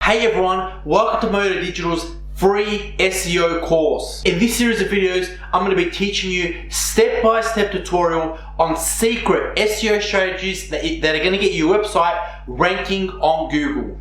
Hey everyone, welcome to Motor Digital's free SEO course. In this series of videos, I'm going to be teaching you step-by-step tutorial on secret SEO strategies that are going to get your website ranking on Google.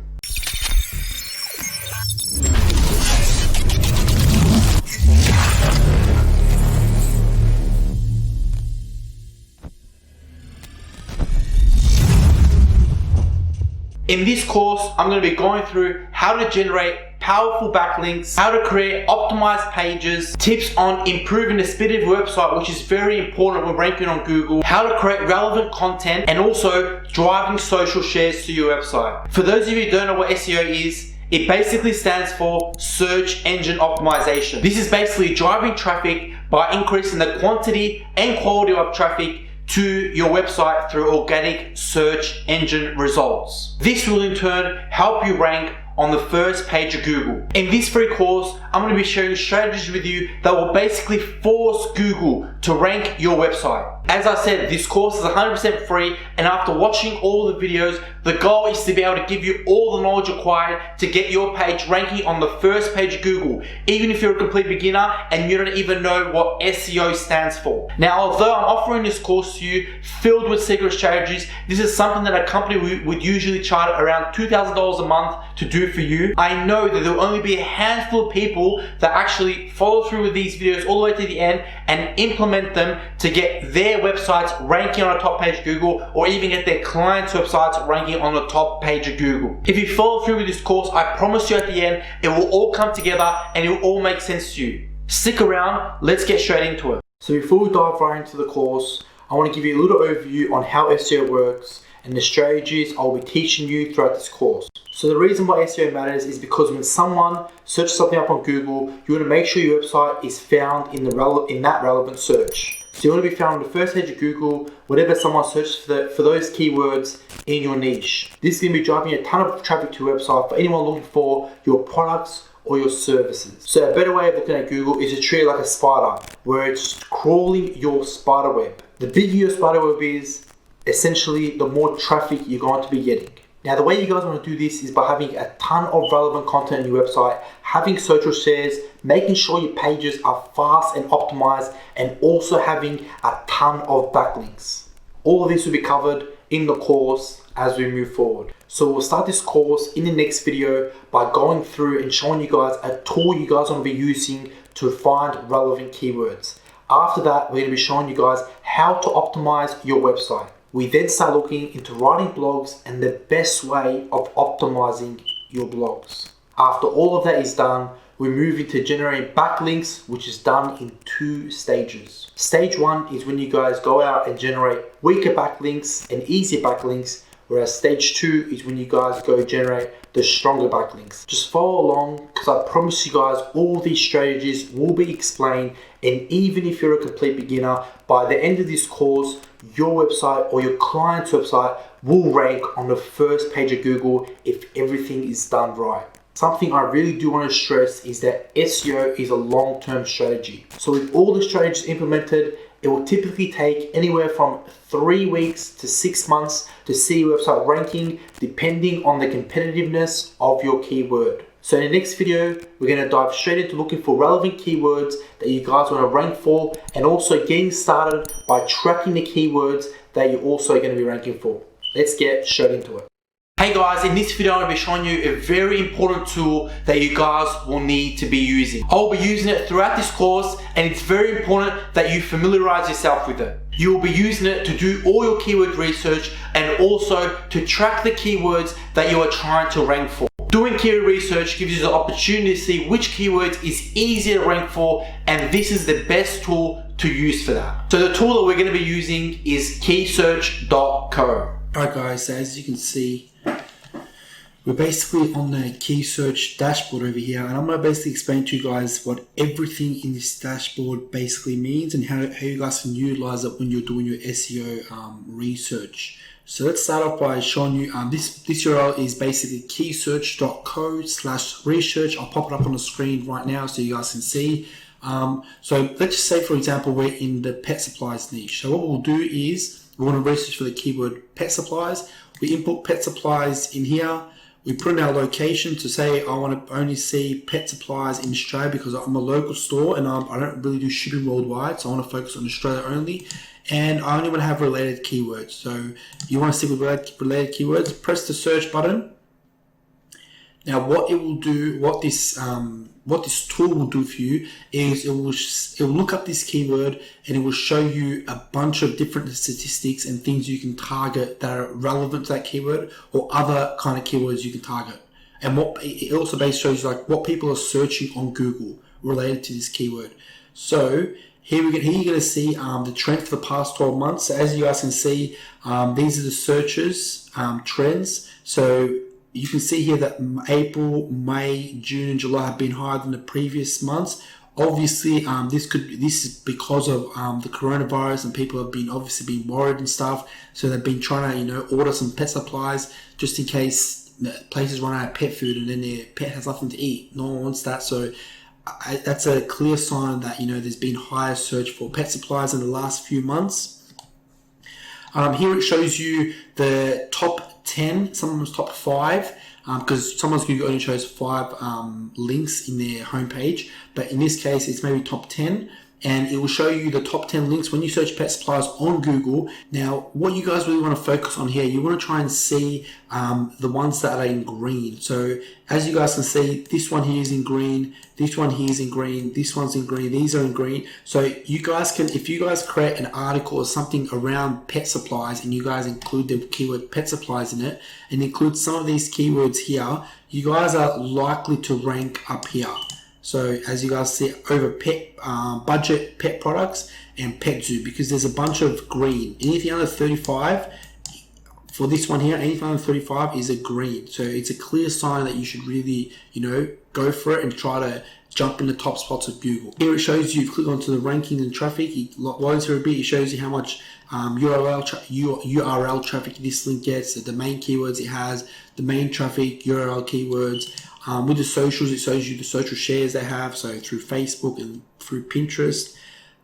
In this course, I'm going to be going through how to generate powerful backlinks, how to create optimized pages, tips on improving the speed of your website, which is very important when ranking on Google, how to create relevant content, and also driving social shares to your website. For those of you who don't know what SEO is, it basically stands for search engine optimization. This is basically driving traffic by increasing the quantity and quality of traffic to your website through organic search engine results. This will in turn help you rank on the first page of Google. In this free course, I'm going to be sharing strategies with you that will basically force Google to rank your website. As I said, this course is 100% free, and after watching all the videos, the goal is to be able to give you all the knowledge required to get your page ranking on the first page of Google, even if you're a complete beginner and you don't even know what SEO stands for. Now, although I'm offering this course to you filled with secret strategies, this is something that a company would usually charge around $2,000 a month to do for you. I know that there will only be a handful of people that actually follow through with these videos all the way to the end and implement them to get their websites ranking on the top page of Google, or even get their clients' websites ranking on the top page of Google. If you follow through with this course, I promise you at the end, it will all come together and it will all make sense to you. Stick around, let's get straight into it. So before we dive right into the course, I want to give you a little overview on how SEO works and the strategies I'll be teaching you throughout this course. So the reason why SEO matters is because when someone searches something up on Google, you want to make sure your website is found in that relevant search. So you want to be found on the first page of Google, whatever someone searches for those keywords in your niche. This is going to be driving a ton of traffic to your website for anyone looking for your products or your services. So a better way of looking at Google is to treat it like a spider, where it's crawling your spider web. The bigger your spider web is, essentially the more traffic you're going to be getting. Now, the way you guys want to do this is by having a ton of relevant content on your website, having social shares, making sure your pages are fast and optimized, and also having a ton of backlinks. All of this will be covered in the course as we move forward. So we'll start this course in the next video by going through and showing you guys a tool you guys want to be using to find relevant keywords. After that, we're going to be showing you guys how to optimize your website. We then start looking into writing blogs and the best way of optimizing your blogs. After all of that is done, we move into generating backlinks, which is done in 2 stages. Stage 1 is when you guys go out and generate weaker backlinks and easier backlinks, whereas stage 2 is when you guys go generate the stronger backlinks. Just follow along, because I promise you guys all these strategies will be explained, and even if you're a complete beginner, by the end of this course, your website or your client's website will rank on the first page of Google if everything is done right. Something I really do want to stress is that SEO is a long-term strategy. So with all the strategies implemented, it will typically take anywhere from 3 weeks to 6 months to see your website ranking, depending on the competitiveness of your keyword. So in the next video, we're going to dive straight into looking for relevant keywords that you guys want to rank for, and also getting started by tracking the keywords that you're also going to be ranking for. Let's get straight into it. Hey guys, in this video I'm going to be showing you a very important tool that you guys will need to be using. I'll be using it throughout this course, and it's very important that you familiarize yourself with it. You will be using it to do all your keyword research and also to track the keywords that you are trying to rank for. Doing keyword research gives you the opportunity to see which keywords is easier to rank for, and this is the best tool to use for that. So the tool that we're going to be using is keysearch.co. Alright guys, so as you can see, we're basically on the keysearch dashboard over here, and I'm going to basically explain to you guys what everything in this dashboard basically means and how you guys can utilize it when you're doing your SEO research. So let's start off by showing you this URL is basically keysearch.co/research. I'll pop it up on the screen right now so you guys can see. So let's just say, for example, we're in the pet supplies niche. So what we'll do is we want to research for the keyword pet supplies. We input pet supplies in here. We put in our location to say I want to only see pet supplies in Australia because I'm a local store and I don't really do shipping worldwide, so I want to focus on Australia only. And I only want to have related keywords. So you want to stick with related keywords, press the search button. Now what it will do, what this tool will do for you is it will look up this keyword and it will show you a bunch of different statistics and things you can target that are relevant to that keyword or other kind of keywords you can target. And what it also basically shows you like what people are searching on Google related to this keyword. So here you're going to see the trend for the past 12 months. So as you guys can see, these are the searches trends. So you can see here that April, May, June, and July have been higher than the previous months. Obviously, this is because of the coronavirus, and people have been obviously been worried and stuff. So they've been trying to order some pet supplies just in case places run out of pet food and then their pet has nothing to eat. No one wants that. So that's a clear sign that there's been higher search for pet supplies in the last few months. Here it shows you the top 10, sometimes top 5, because sometimes Google only shows 5 links in their homepage, but in this case it's maybe top 10, and it will show you the top 10 links when you search pet supplies on Google. Now what you guys really want to focus on here, you want to try and see the ones that are in green. So as you guys can see, this one here is in green, this one here is in green, this one's in green, these are in green. So you guys can, if you guys create an article or something around pet supplies and you guys include the keyword pet supplies in it and include some of these keywords here, you guys are likely to rank up here. So as you guys see, over pet budget pet products and pet zoo, because there's a bunch of green. Anything under 35 for this one here, anything under 35 is a green. So it's a clear sign that you should really, go for it and try to jump in the top spots of Google. Here it shows you, click onto the rankings and traffic. It loads here a bit. It shows you how much URL traffic this link gets, the main keywords it has, the main traffic, URL keywords. With the socials, it shows you the social shares they have, so through Facebook and through Pinterest.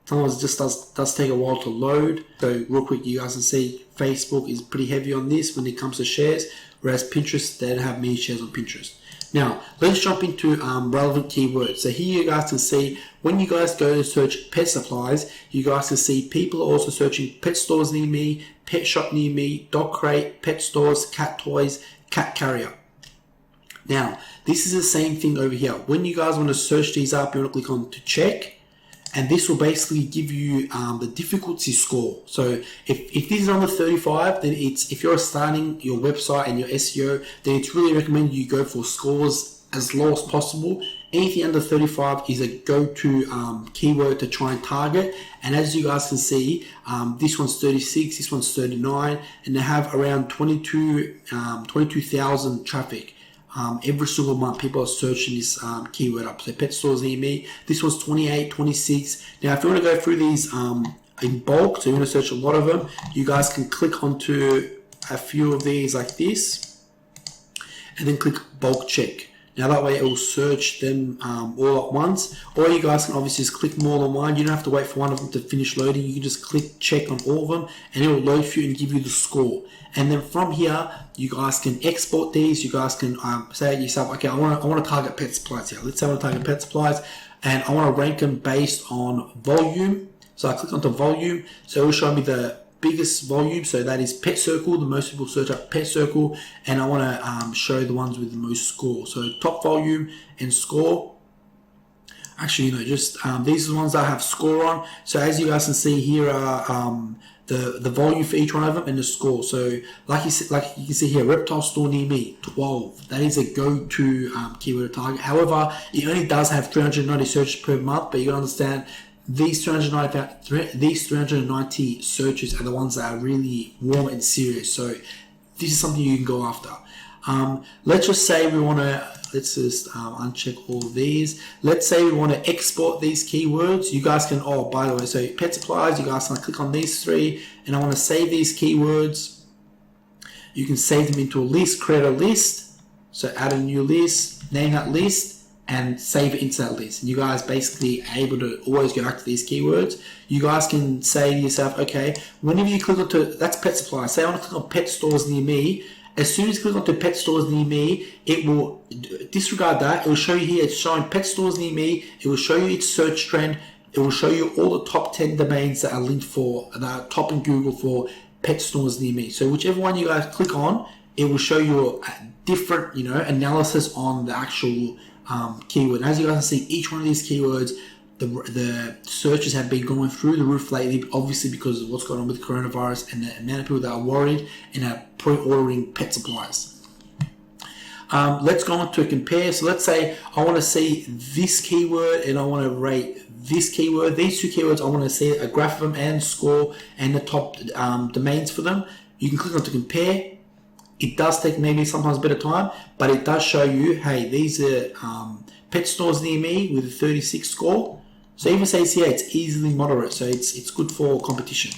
Sometimes it just does take a while to load. So real quick, you guys can see Facebook is pretty heavy on this when it comes to shares, whereas Pinterest, they don't have many shares on Pinterest. Now, let's jump into relevant keywords. So here you guys can see, when you guys go to search pet supplies, you guys can see people are also searching pet stores near me, pet shop near me, dog crate, pet stores, cat toys, cat carrier. Now, this is the same thing over here. When you guys want to search these up, you want to click on to check, and this will basically give you the difficulty score. So if this is under 35, then if you're starting your website and your SEO, then it's really recommended you go for scores as low as possible. Anything under 35 is a go-to keyword to try and target. And as you guys can see, this one's 36, this one's 39, and they have around 22,000 traffic. Every single month people are searching this keyword up. So pet stores near me, this one's 28, 26. Now if you want to go through these in bulk, so you want to search a lot of them, you guys can click onto a few of these like this and then click bulk check. Now that way it will search them all at once, or you guys can obviously just click more than one. You don't have to wait for one of them to finish loading. You can just click check on all of them and it will load for you and give you the score. And then from here, you guys can export these. You guys can say to yourself, okay, I want to target pet supplies here. Let's say I want to target pet supplies and I want to rank them based on volume. So I click onto volume. So it will show me the biggest volume. So that is Pet Circle. The most people search up Pet Circle. And I want to show the ones with the most score. So top volume and score. Actually, these are the ones that I have score on. So as you guys can see, here are the volume for each one of them and the score. So like you can see here, reptile store near me, 12. That is a go-to keyword target. However, it only does have 390 searches per month, but you gotta understand these 390 searches are the ones that are really warm and serious. So this is something you can go after. Let's just say we want to, let's just uncheck all of these. Let's say we want to export these keywords. You guys can, oh, by the way, so pet supplies, you guys can click on these 3 and I want to save these keywords. You can save them into a list, create a list. So add a new list, name that list and save it into that list. And you guys basically are able to always go back to these keywords. You guys can say to yourself, okay, whenever you click onto, that's pet supplies. Say I want to click on pet stores near me, As soon as you click onto pet stores near me, it will disregard that. It will show you here, it's showing pet stores near me. It will show you its search trend. It will show you all the top 10 domains that are linked for, that are top in Google for pet stores near me. So whichever one you guys click on, it will show you a different, analysis on the actual keyword. And as you guys can see, each one of these keywords, the searches have been going through the roof lately, obviously because of what's going on with coronavirus and the amount of people that are worried and are pre-ordering pet supplies. Let's go on to a compare. So let's say I want to see this keyword and I want to rate this keyword. These two keywords, I want to see a graph of them and score and the top domains for them. You can click on to compare. It does take maybe sometimes a bit of time, but it does show you, hey, these are pet stores near me with a 36 score. So even says here it's easily moderate, so it's good for competition.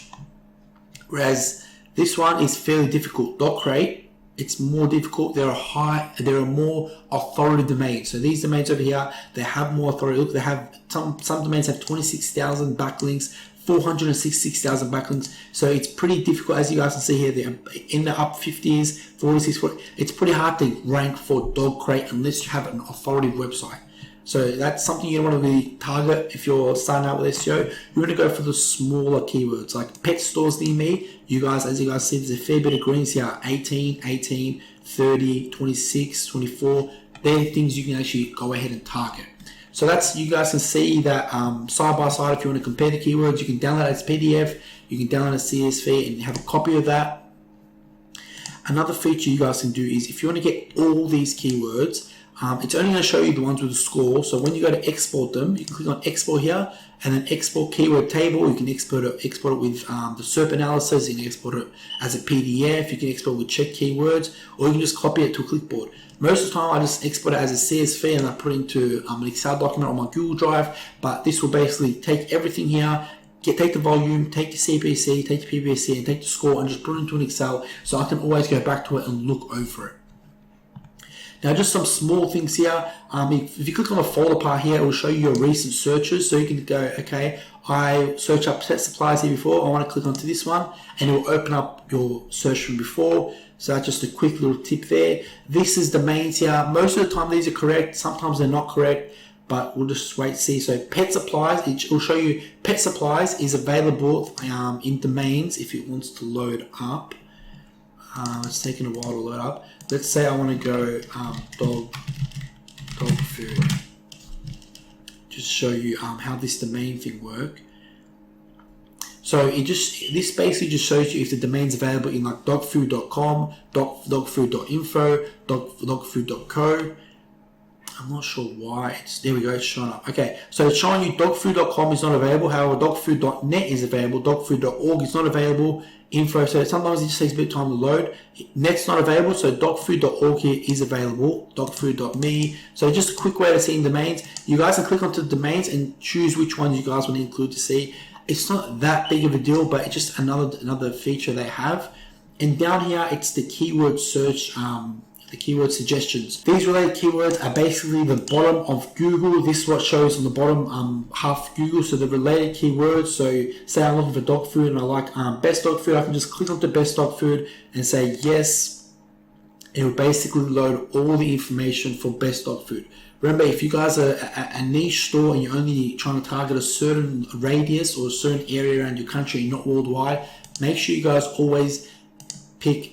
Whereas this one is fairly difficult. .crate, it's more difficult. There are more authority domains. So these domains over here, they have more authority. Look, they have some domains have 26,000 backlinks, 466,000 backlinks. So it's pretty difficult, as you guys can see here. They're in the up 50s, 46. It's pretty hard to rank for .crate unless you have an authoritative website. So that's something you don't want to really target if you're starting out with SEO. You want to go for the smaller keywords like pet stores near me. You guys, as you guys see, there's a fair bit of greens here: 18, 18, 30, 26, 24. They're things you can actually go ahead and target. So that's, you guys can see that side by side. If you want to compare the keywords, you can download it as PDF. You can download a CSV and have a copy of that. Another feature you guys can do is if you want to get all these keywords, it's only going to show you the ones with the score. So when you go to export them, you can click on export here and then export keyword table. You can export it with the SERP analysis. You can export it as a PDF. You can export with check keywords, or you can just copy it to a clipboard. Most of the time I just export it as a CSV and I put it into an Excel document on my Google Drive. But this will basically take everything here, take the volume, take the CPC, take the PPC, and take the score and just put it into an Excel so I can always go back to it and look over it. Now, just some small things here. If you click on the folder part here, it will show you your recent searches. So you can go, okay, I searched up pet supplies here before. I want to click onto this one, and it will open up your search from before. So that's just a quick little tip there. This is domains here. Most of the time, these are correct. Sometimes they're not correct, but we'll just wait and see. So pet supplies, it will show you pet supplies is available in domains if it wants to load up. It's taking a while to load up. Let's say I want to go dog food. Just show you how this domain thing works. So this basically just shows you if the domain's available in like dogfood.com, dogfood.info, dogfood.co. I'm not sure why there we go, it's showing up. Okay, so it's showing you dogfood.com is not available. However, dogfood.net is available. Dogfood.org is not available. Info, so sometimes it just takes a bit of time to load. Net's not available, so dogfood.org here is available. Dogfood.me. So just a quick way to see domains. You guys can click onto the domains and choose which ones you guys want to include to see. It's not that big of a deal, but it's just another feature they have. And down here, it's the keyword search, the keyword suggestions. These related keywords are basically the bottom of Google. This is what shows on the bottom half of Google. So the related keywords. So say I'm looking for dog food and I like best dog food. I can just click onto best dog food and say yes. It will basically load all the information for best dog food. Remember, if you guys are a niche store and you're only trying to target a certain radius or a certain area around your country, not worldwide, make sure you guys always pick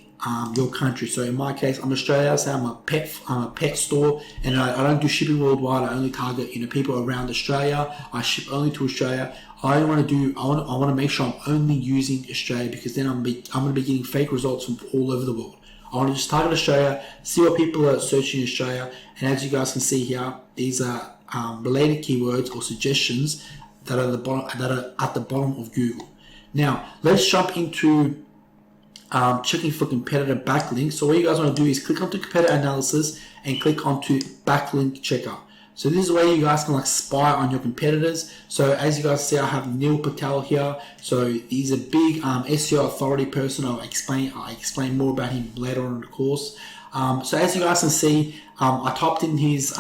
your country. So in my case, I'm Australia, so I'm a pet store, and I don't do shipping worldwide. I only target people around Australia. I ship only to Australia. I want to make sure I'm only using Australia, because then I'm going to be getting fake results from all over the world. I want to just target Australia, see what people are searching in Australia, and as you guys can see here, these are related keywords or suggestions that are at the bottom of Google. Now let's jump into checking for competitor backlinks. So what you guys want to do is click onto competitor analysis and click onto backlink checker. So this is where you guys can spy on your competitors. So as you guys see, I have Neil Patel here. So he's a big SEO authority person. I'll explain more about him later on in the course. So as you guys can see, I typed in his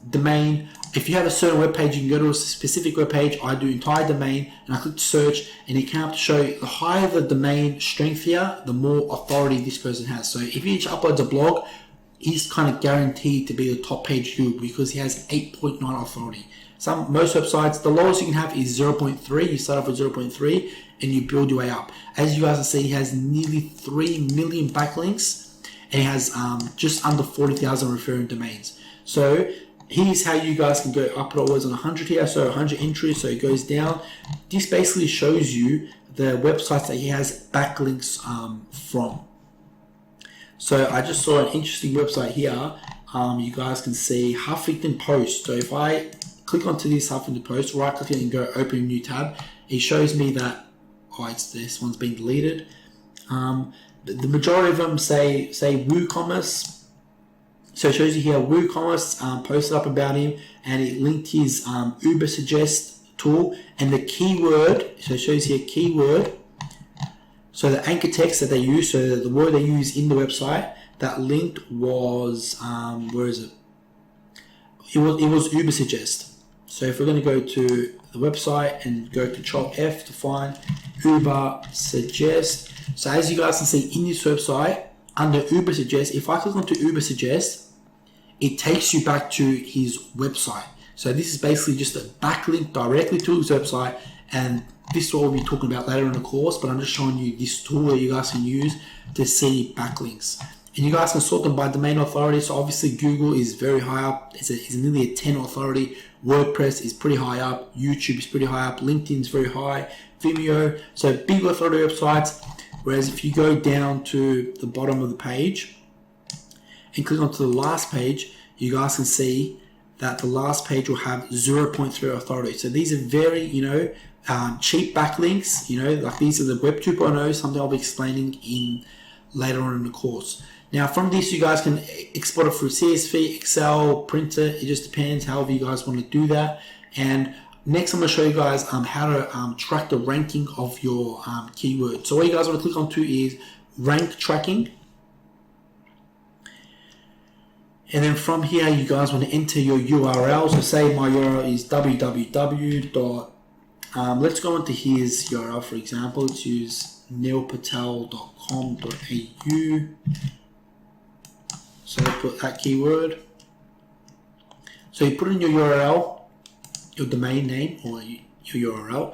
domain. If you have a certain web page, you can go to a specific web page. I do entire domain, and I click search, and it came up to show the higher the domain strength here, the more authority this person has. So if he uploads a blog, he's kind of guaranteed to be the top page Google because he has 8.9 authority. Most websites, the lowest you can have is 0.3. You start off with 0.3 and you build your way up. As you guys can see, he has nearly 3 million backlinks, and he has just under 40,000 referring domains. So here's how you guys can go up. It was on 100 here, so 100 entries, so it goes down. This basically shows you the websites that he has backlinks from. So I just saw an interesting website here. You guys can see Huffington Post. So if I click onto this Huffington Post, right click it and go open a new tab, it shows me that, this one's been deleted. The majority of them say WooCommerce. So it shows you here WooCommerce posted up about him, and it linked his Uber Suggest tool and the keyword. So it shows here keyword. So the anchor text that they use, so the word they use in the website that linked was where is it? It was Uber Suggest. So if we're going to go to the website and go Control F to find Uber Suggest. So as you guys can see in this website, under Uber Suggest, if I click onto Uber Suggest, it takes you back to his website. So this is basically just a backlink directly to his website, and this is what we'll be talking about later in the course, but I'm just showing you this tool that you guys can use to see backlinks. And you guys can sort them by domain authority. So obviously Google is very high up. It's nearly a 10 authority. WordPress is pretty high up. YouTube is pretty high up. LinkedIn is very high. Vimeo. So big authority websites. Whereas if you go down to the bottom of the page and click onto the last page, you guys can see that the last page will have 0.3 authority. So these are very, cheap backlinks. Like these are the Web 2.0, something I'll be explaining in later on in the course. Now from this, you guys can export it through CSV, Excel, printer. It just depends however you guys want to do that. And next I'm going to show you guys how to track the ranking of your keywords. So what you guys want to click onto is rank tracking. And then from here, you guys want to enter your URL. So say my URL is www. Let's go into his URL, for example. Let's use neilpatel.com.au. So put that keyword. So you put in your URL, your domain name or your URL,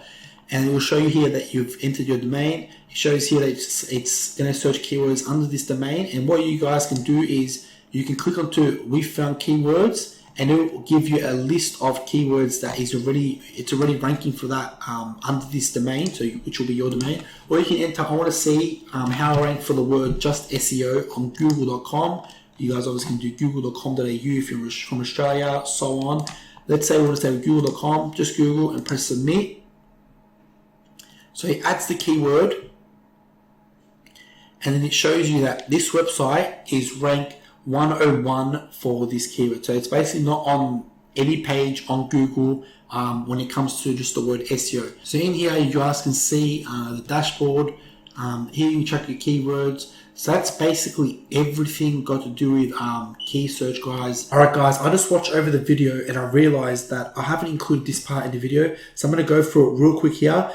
and it will show you here that you've entered your domain. It shows here that it's going to search keywords under this domain. And what you guys can do is you can click onto we found keywords, and it will give you a list of keywords that it's already ranking for that under this domain, so which will be your domain. Or you can enter, I want to see how I rank for the word just SEO on google.com. You guys obviously can do google.com.au if you're from Australia, so on. Let's say we want to say google.com, just Google and press submit. So it adds the keyword, and then it shows you that this website is ranked 101 for this keyword. So it's basically not on any page on Google when it comes to just the word SEO. So in here, you guys can see the dashboard. Here you check your keywords. So that's basically everything got to do with key search, guys. All right, guys, I just watched over the video and I realized that I haven't included this part in the video. So I'm going to go through it real quick here.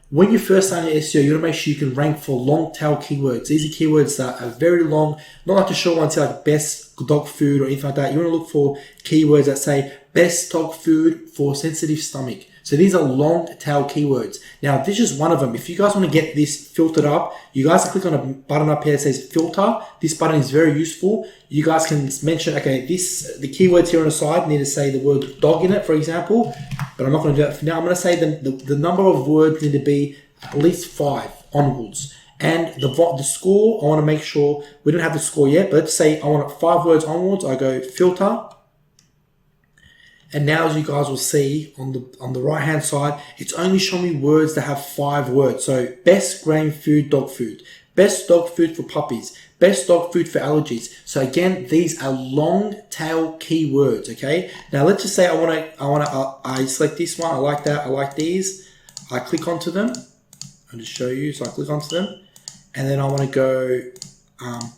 When you first start your SEO, you want to make sure you can rank for long tail keywords. These are keywords that are very long, not like the short ones like best dog food or anything like that. You want to look for keywords that say best dog food for sensitive stomach. So these are long tail keywords. Now, this is one of them. If you guys want to get this filtered up, you guys can click on a button up here that says filter. This button is very useful. You guys can mention, okay, the keywords here on the side need to say the word dog in it, for example, but I'm not going to do that for now. I'm going to say the number of words need to be at least 5 onwards. And the score, I want to make sure, we don't have the score yet, but let's say I want 5 words onwards. I go filter. And now, as you guys will see on the right hand side, it's only showing me words that have 5 words. So best grain food, dog food, best dog food for puppies, best dog food for allergies. So again, these are long tail keywords. Okay. Now let's just say I select this one. I like that. I like these. I click onto them. I'll just show you. So I click onto them, and then I want to go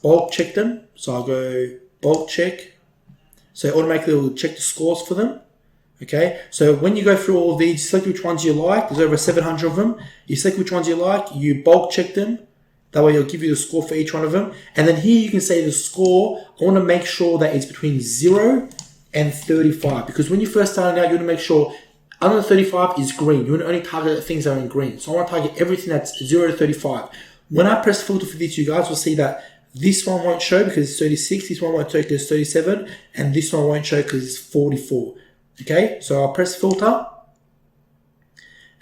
bulk check them. So I'll go bulk check. So automatically it will check the scores for them. Okay, so when you go through all of these, select which ones you like. There's over 700 of them. You select which ones you like, you bulk check them. That way it'll give you the score for each one of them. And then here you can say the score, I want to make sure that it's between 0 and 35. Because when you're first starting out, you want to make sure under 35 is green. You want to only target things that are in green. So I want to target everything that's 0 to 35. When I press filter for these, you guys will see that this one won't show because it's 36, this one won't show because it's 37, and this one won't show because it's 44. Okay, so I'll press filter,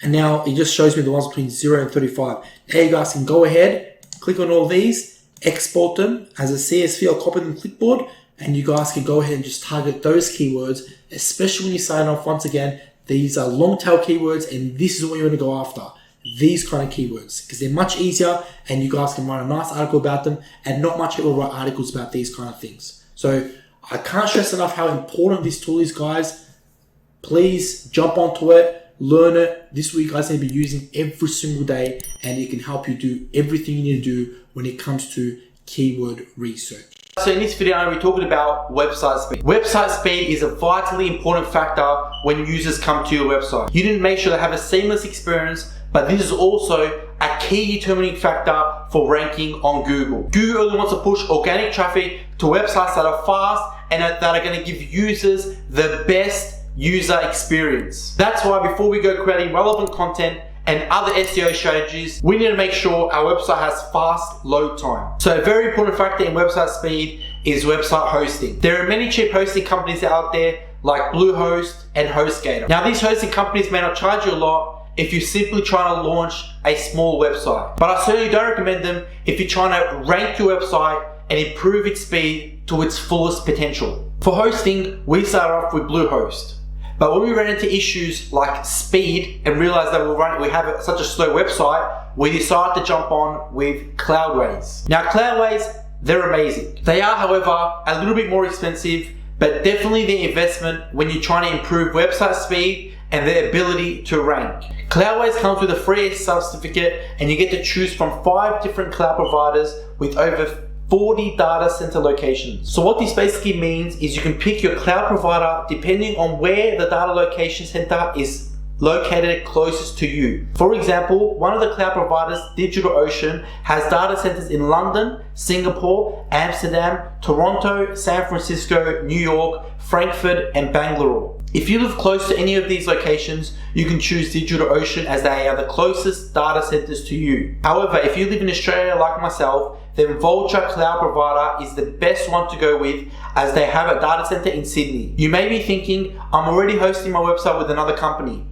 and now it just shows me the ones between 0 and 35. Now you guys can go ahead, click on all these, export them as a CSV or copy them clipboard, and you guys can go ahead and just target those keywords, especially when you sign off. Once again, these are long tail keywords, and this is what you want to go after. These kind of keywords, because they're much easier, and you guys can write a nice article about them, and not much people write articles about these kind of things. So I can't stress enough how important this tool is, guys. Please jump onto it, learn it. This is what you guys need to be using every single day, and it can help you do everything you need to do when it comes to keyword research. So in this video, I'm going to be talking about website speed. Website speed is a vitally important factor when users come to your website. You need to make sure they have a seamless experience, but this is also a key determining factor for ranking on Google. Google only wants to push organic traffic to websites that are fast and that are going to give users the best user experience. That's why before we go creating relevant content and other SEO strategies, we need to make sure our website has fast load time. So a very important factor in website speed is website hosting. There are many cheap hosting companies out there like Bluehost and HostGator. Now these hosting companies may not charge you a lot if you're simply trying to launch a small website, but I certainly don't recommend them if you're trying to rank your website and improve its speed to its fullest potential. For hosting, we start off with Bluehost. But when we ran into issues like speed and realized that we have such a slow website, we decided to jump on with Cloudways. Now Cloudways, they're amazing. They are, however, a little bit more expensive, but definitely the investment when you're trying to improve website speed and their ability to rank. Cloudways comes with a free certificate, and you get to choose from 5 different cloud providers with over 40 data center locations. So what this basically means is you can pick your cloud provider depending on where the data location center is located closest to you. For example, one of the cloud providers, DigitalOcean, has data centers in London, Singapore, Amsterdam, Toronto, San Francisco, New York, Frankfurt, and Bangalore. If you live close to any of these locations, you can choose DigitalOcean as they are the closest data centers to you. However, if you live in Australia like myself, then Vulture Cloud Provider is the best one to go with, as they have a data center in Sydney. You may be thinking, I'm already hosting my website with another company.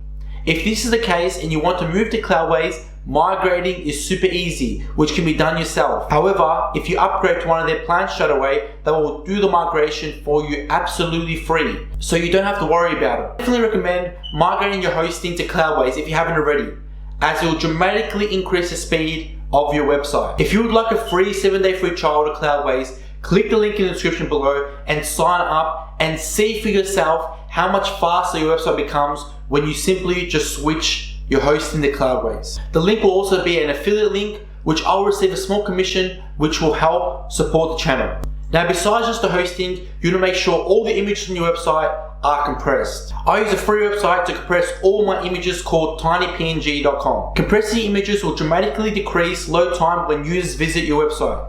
If this is the case and you want to move to Cloudways, migrating is super easy, which can be done yourself. However, if you upgrade to one of their plans straight away, they will do the migration for you absolutely free, so you don't have to worry about it. I definitely recommend migrating your hosting to Cloudways if you haven't already, as it will dramatically increase the speed of your website. If you would like a free 7-day free trial to Cloudways, click the link in the description below and sign up and see for yourself how much faster your website becomes when you simply just switch your hosting to Cloudways. The link will also be an affiliate link, which I'll receive a small commission, which will help support the channel. Now, besides just the hosting, you want to make sure all the images on your website are compressed. I use a free website to compress all my images called tinypng.com. Compressing images will dramatically decrease load time when users visit your website.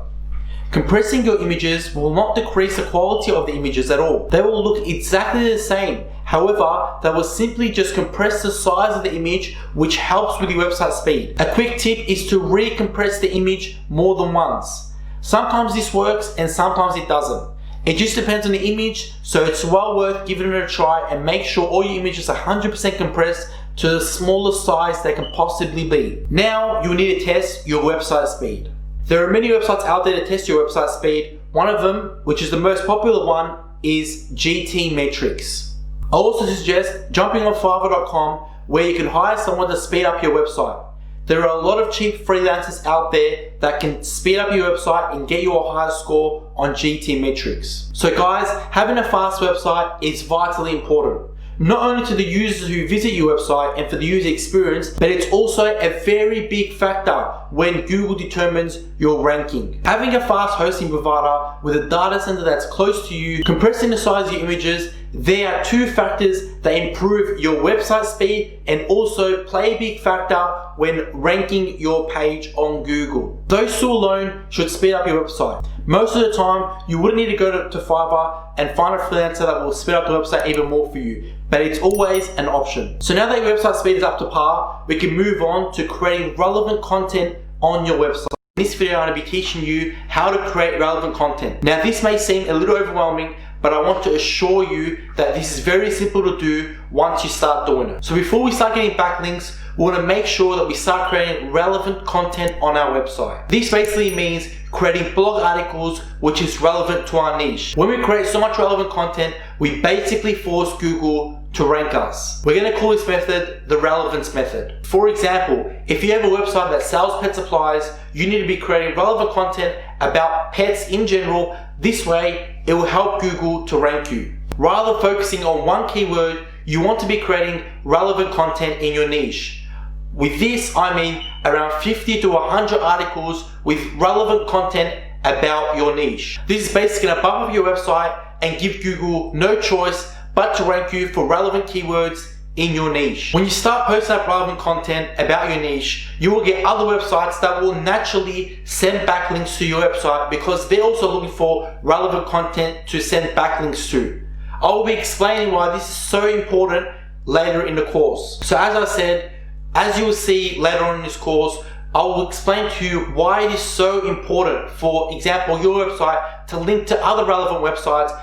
Compressing your images will not decrease the quality of the images at all. They will look exactly the same. However, they will simply just compress the size of the image, which helps with your website speed. A quick tip is to recompress the image more than once. Sometimes this works and sometimes it doesn't. It just depends on the image, so it's well worth giving it a try and make sure all your images are 100% compressed to the smallest size they can possibly be. Now you need to test your website speed. There are many websites out there to test your website speed. One of them, which is the most popular one, is GTmetrix. I also suggest jumping on Fiverr.com, where you can hire someone to speed up your website. There are a lot of cheap freelancers out there that can speed up your website and get you a higher score on GTmetrix. So guys, having a fast website is vitally important. not only to the users who visit your website and for the user experience, but it's also a very big factor when Google determines your ranking. Having a fast hosting provider with a data center that's close to you, compressing the size of your images, there are two factors that improve your website speed and also play a big factor when ranking your page on Google. Those two alone should speed up your website. Most of the time, you wouldn't need to go to Fiverr and find a freelancer that will speed up the website even more for you, but it's always an option. So now that your website speed is up to par, we can move on to creating relevant content on your website. In this video, I'm going to be teaching you how to create relevant content. Now, this may seem a little overwhelming, but I want to assure you that this is very simple to do once you start doing it. So before we start getting backlinks, we want to make sure that we start creating relevant content on our website. This basically means creating blog articles which is relevant to our niche. When we create so much relevant content, we basically force Google to rank us. We're going to call this method the relevance method. For example, if you have a website that sells pet supplies, you need to be creating relevant content about pets in general. This way, it will help Google to rank you. Rather than focusing on one keyword, you want to be creating relevant content in your niche. With this, I mean around 50 to 100 articles with relevant content about your niche. This is basically going to bump up your website and give Google no choice but to rank you for relevant keywords in your niche. When you start posting up relevant content about your niche, you will get other websites that will naturally send backlinks to your website because they're also looking for relevant content to send backlinks to. I will be explaining why this is so important later in the course. So as I said, as you will see later on in this course, I will explain to you why it is so important, for example, your website to link to other relevant websites,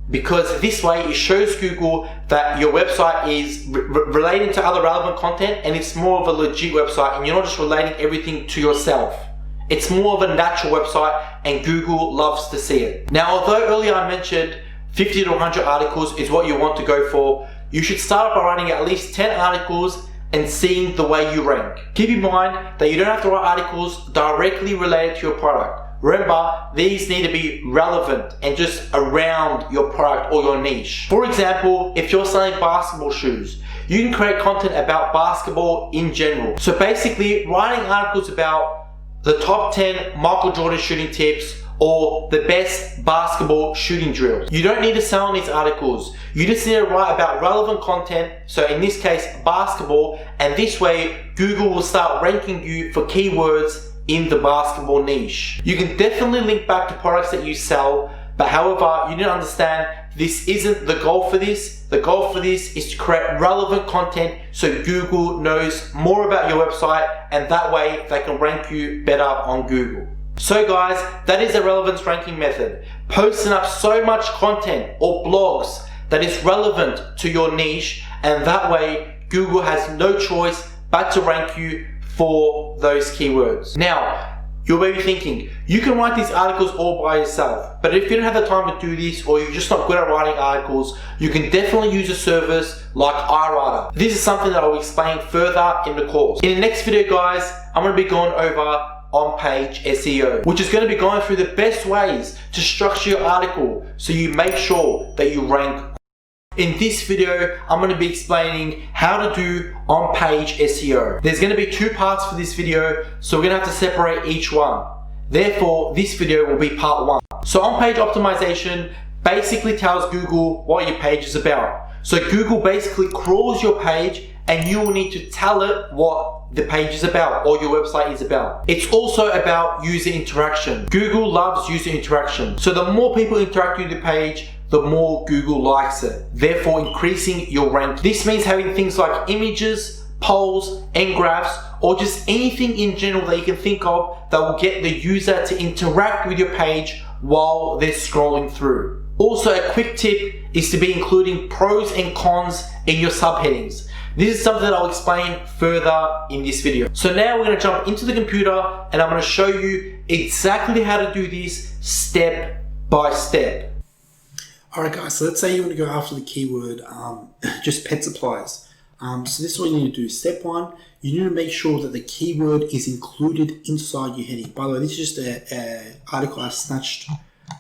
because this way it shows Google that your website is relating to other relevant content and it's more of a legit website and you're not just relating everything to yourself. It's more of a natural website and Google loves to see it. Now, although earlier I mentioned 50 to 100 articles is what you want to go for, you should start by writing at least 10 articles and seeing the way you rank. Keep in mind that you don't have to write articles directly related to your product. Remember, these need to be relevant and just around your product or your niche. For example, if you're selling basketball shoes, you can create content about basketball in general. So basically, writing articles about the top 10 Michael Jordan shooting tips or the best basketball shooting drills. You don't need to sell on these articles. You just need to write about relevant content, so in this case, basketball, and this way, Google will start ranking you for keywords in the basketball niche. You can definitely link back to products that you sell, but however, you need to understand this isn't the goal for this. The goal for this is to create relevant content so Google knows more about your website, and that way they can rank you better on Google. So guys, that is the relevance ranking method. Posting up so much content or blogs that is relevant to your niche, and that way Google has no choice but to rank you for those keywords. Now, you may be thinking, you can write these articles all by yourself, but if you don't have the time to do this or you're just not good at writing articles, you can definitely use a service like iWriter. This is something that I'll explain further in the course. In the next video, guys, I'm going to be going over on-page SEO, which is going to be going through the best ways to structure your article so you make sure that you rank. In this video, I'm going to be explaining how to do on-page SEO. There's going to be two parts for this video, so we're going to have to separate each one. Therefore, this video will be part one. So on-page optimization basically tells Google what your page is about. So Google basically crawls your page and you will need to tell it what the page is about or your website is about. It's also about user interaction. Google loves user interaction. So the more people interact with the page, the more Google likes it, therefore increasing your rank. This means having things like images, polls, and graphs, or just anything in general that you can think of that will get the user to interact with your page while they're scrolling through. Also, a quick tip is to be including pros and cons in your subheadings. This is something that I'll explain further in this video. So now we're going to jump into the computer and I'm going to show you exactly how to do this step by step. Alright guys, so let's say you want to go after the keyword, just pet supplies. So this is what you need to do. Step one, you need to make sure that the keyword is included inside your heading. By the way, this is just an article I snatched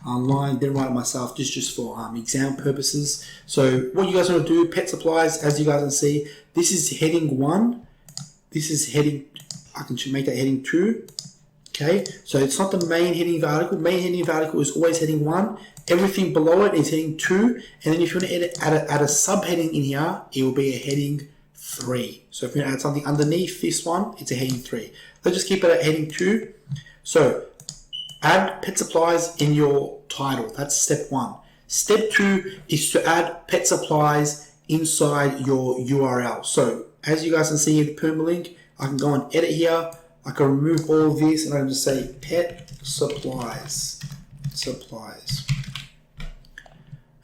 online. Didn't write it myself, just for exam purposes. So what you guys want to do, pet supplies, as you guys can see, this is heading 1. This is heading, I can make that heading 2. Okay, so it's not the main heading of the article. Main heading of the article is always heading 1. Everything below it is heading 2. And then if you want to add a subheading in here, it will be a heading 3. So if you add something underneath this one, it's a heading 3. Let's just keep it at heading 2. So add pet supplies in your title. That's step 1. Step 2 is to add pet supplies inside your URL. So as you guys can see in the permalink, I can go and edit here. I can remove all of this and I can just say pet supplies.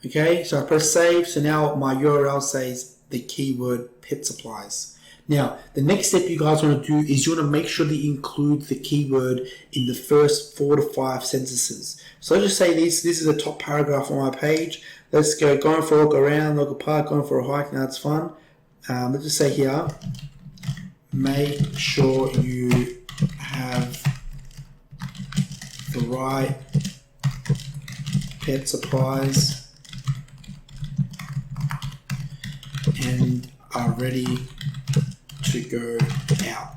Okay, so I press save. So now my URL says the keyword pet supplies. Now, the next step you guys want to do is you want to make sure that you include the keyword in the first 4 to 5 sentences. So let's just say this is the top paragraph on my page. Let's go going for a walk around local park, going for a hike. Now it's fun. Let's just say here, make sure you have the right pet supplies and are ready to go out.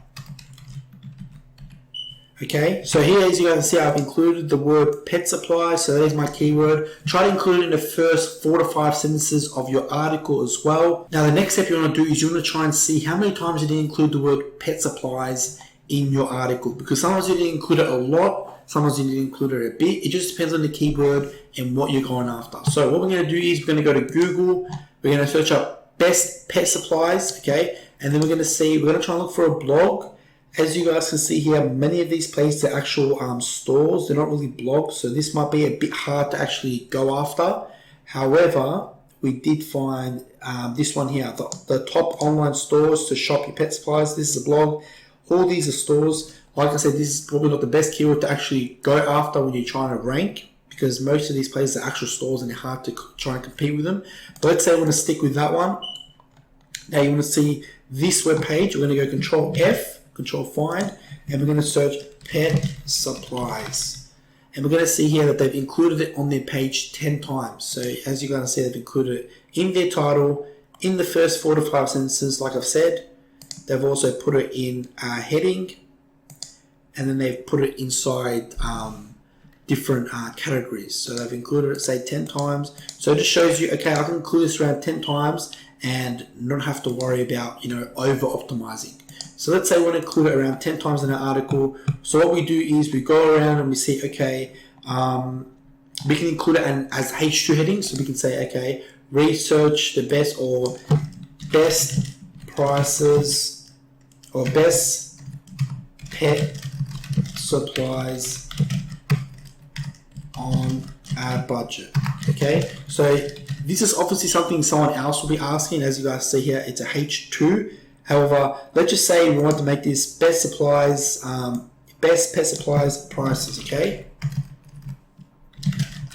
Okay, so here as you guys can see, I've included the word pet supply, so there's my keyword. Try to include it in the first 4 to 5 sentences of your article as well. Now the next step you want to do is you want to try and see how many times you did include the word pet supplies in your article, because sometimes you didn't include it a lot, sometimes you didn't include it a bit. It just depends on the keyword and what you're going after. So what we're going to do is we're going to go to Google, we're going to search up best pet supplies, okay, and then we're going to try and look for a blog. As you guys can see here, many of these places are actual stores. They're not really blogs, so this might be a bit hard to actually go after. However, we did find this one here, the top online stores to shop your pet supplies. This is a blog. All these are stores. Like I said, this is probably not the best keyword to actually go after when you're trying to rank, because most of these places are actual stores and they're hard to try and compete with them. But let's say I want to stick with that one. Now you want to see this web page. We're going to go Control F. Control find, and we're going to search pet supplies, and we're going to see here that they've included it on their page 10 times. So as you guys see, they've included it in their title, in the first 4 to 5 sentences. Like I've said, they've also put it in a heading, and then they've put it inside different categories. So they've included it, say, 10 times. So it just shows you, okay, I can include this around 10 times and not have to worry about, over optimizing. So let's say we want to include it around 10 times in our article. So what we do is we go around and we see, okay, we can include it as H2 headings. So we can say, okay, research the best or best prices or best pet supplies on our budget. Okay, so this is obviously something someone else will be asking. As you guys see here, it's a H2. However, let's just say we want to make this best supplies, best pet supplies prices, okay?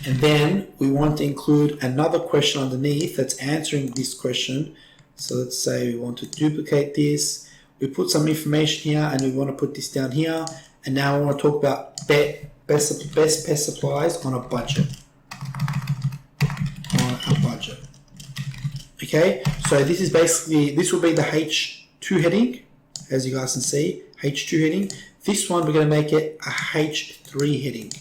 And then we want to include another question underneath that's answering this question. So let's say we want to duplicate this. We put some information here and we want to put this down here. And now we want to talk about best pet supplies on a budget. Okay, so this is basically, this will be the H2 heading, as you guys can see, H2 heading. This one, we're going to make it a H3 heading.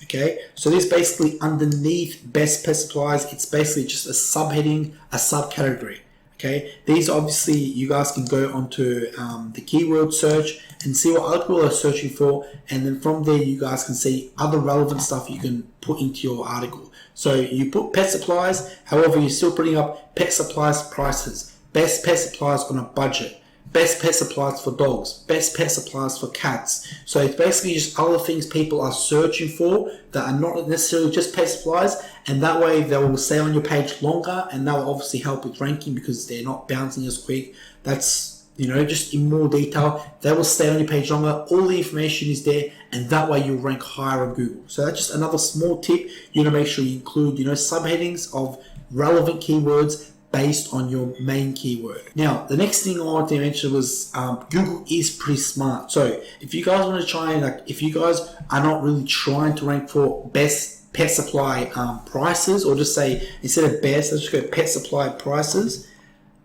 Okay, so this basically underneath best pet supplies, it's basically just a subheading, a subcategory. Okay, these obviously you guys can go onto the keyword search and see what other people are searching for, and then from there you guys can see other relevant stuff you can put into your article. So you put pet supplies, however you're still putting up pet supplies prices, best pet supplies on a budget, best pet supplies for dogs, best pet supplies for cats. So it's basically just other things people are searching for that are not necessarily just pet supplies, and that way they will stay on your page longer, and that will obviously help with ranking because they're not bouncing as quick. That's, just in more detail. They will stay on your page longer. All the information is there, and that way you'll rank higher on Google. So that's just another small tip. You want to make sure you include, subheadings of relevant keywords based on your main keyword. Now, the next thing I wanted to mention was Google is pretty smart. So if you guys want to try and, if you guys are not really trying to rank for best pet supply prices, or just say, instead of best, let's just go pet supply prices.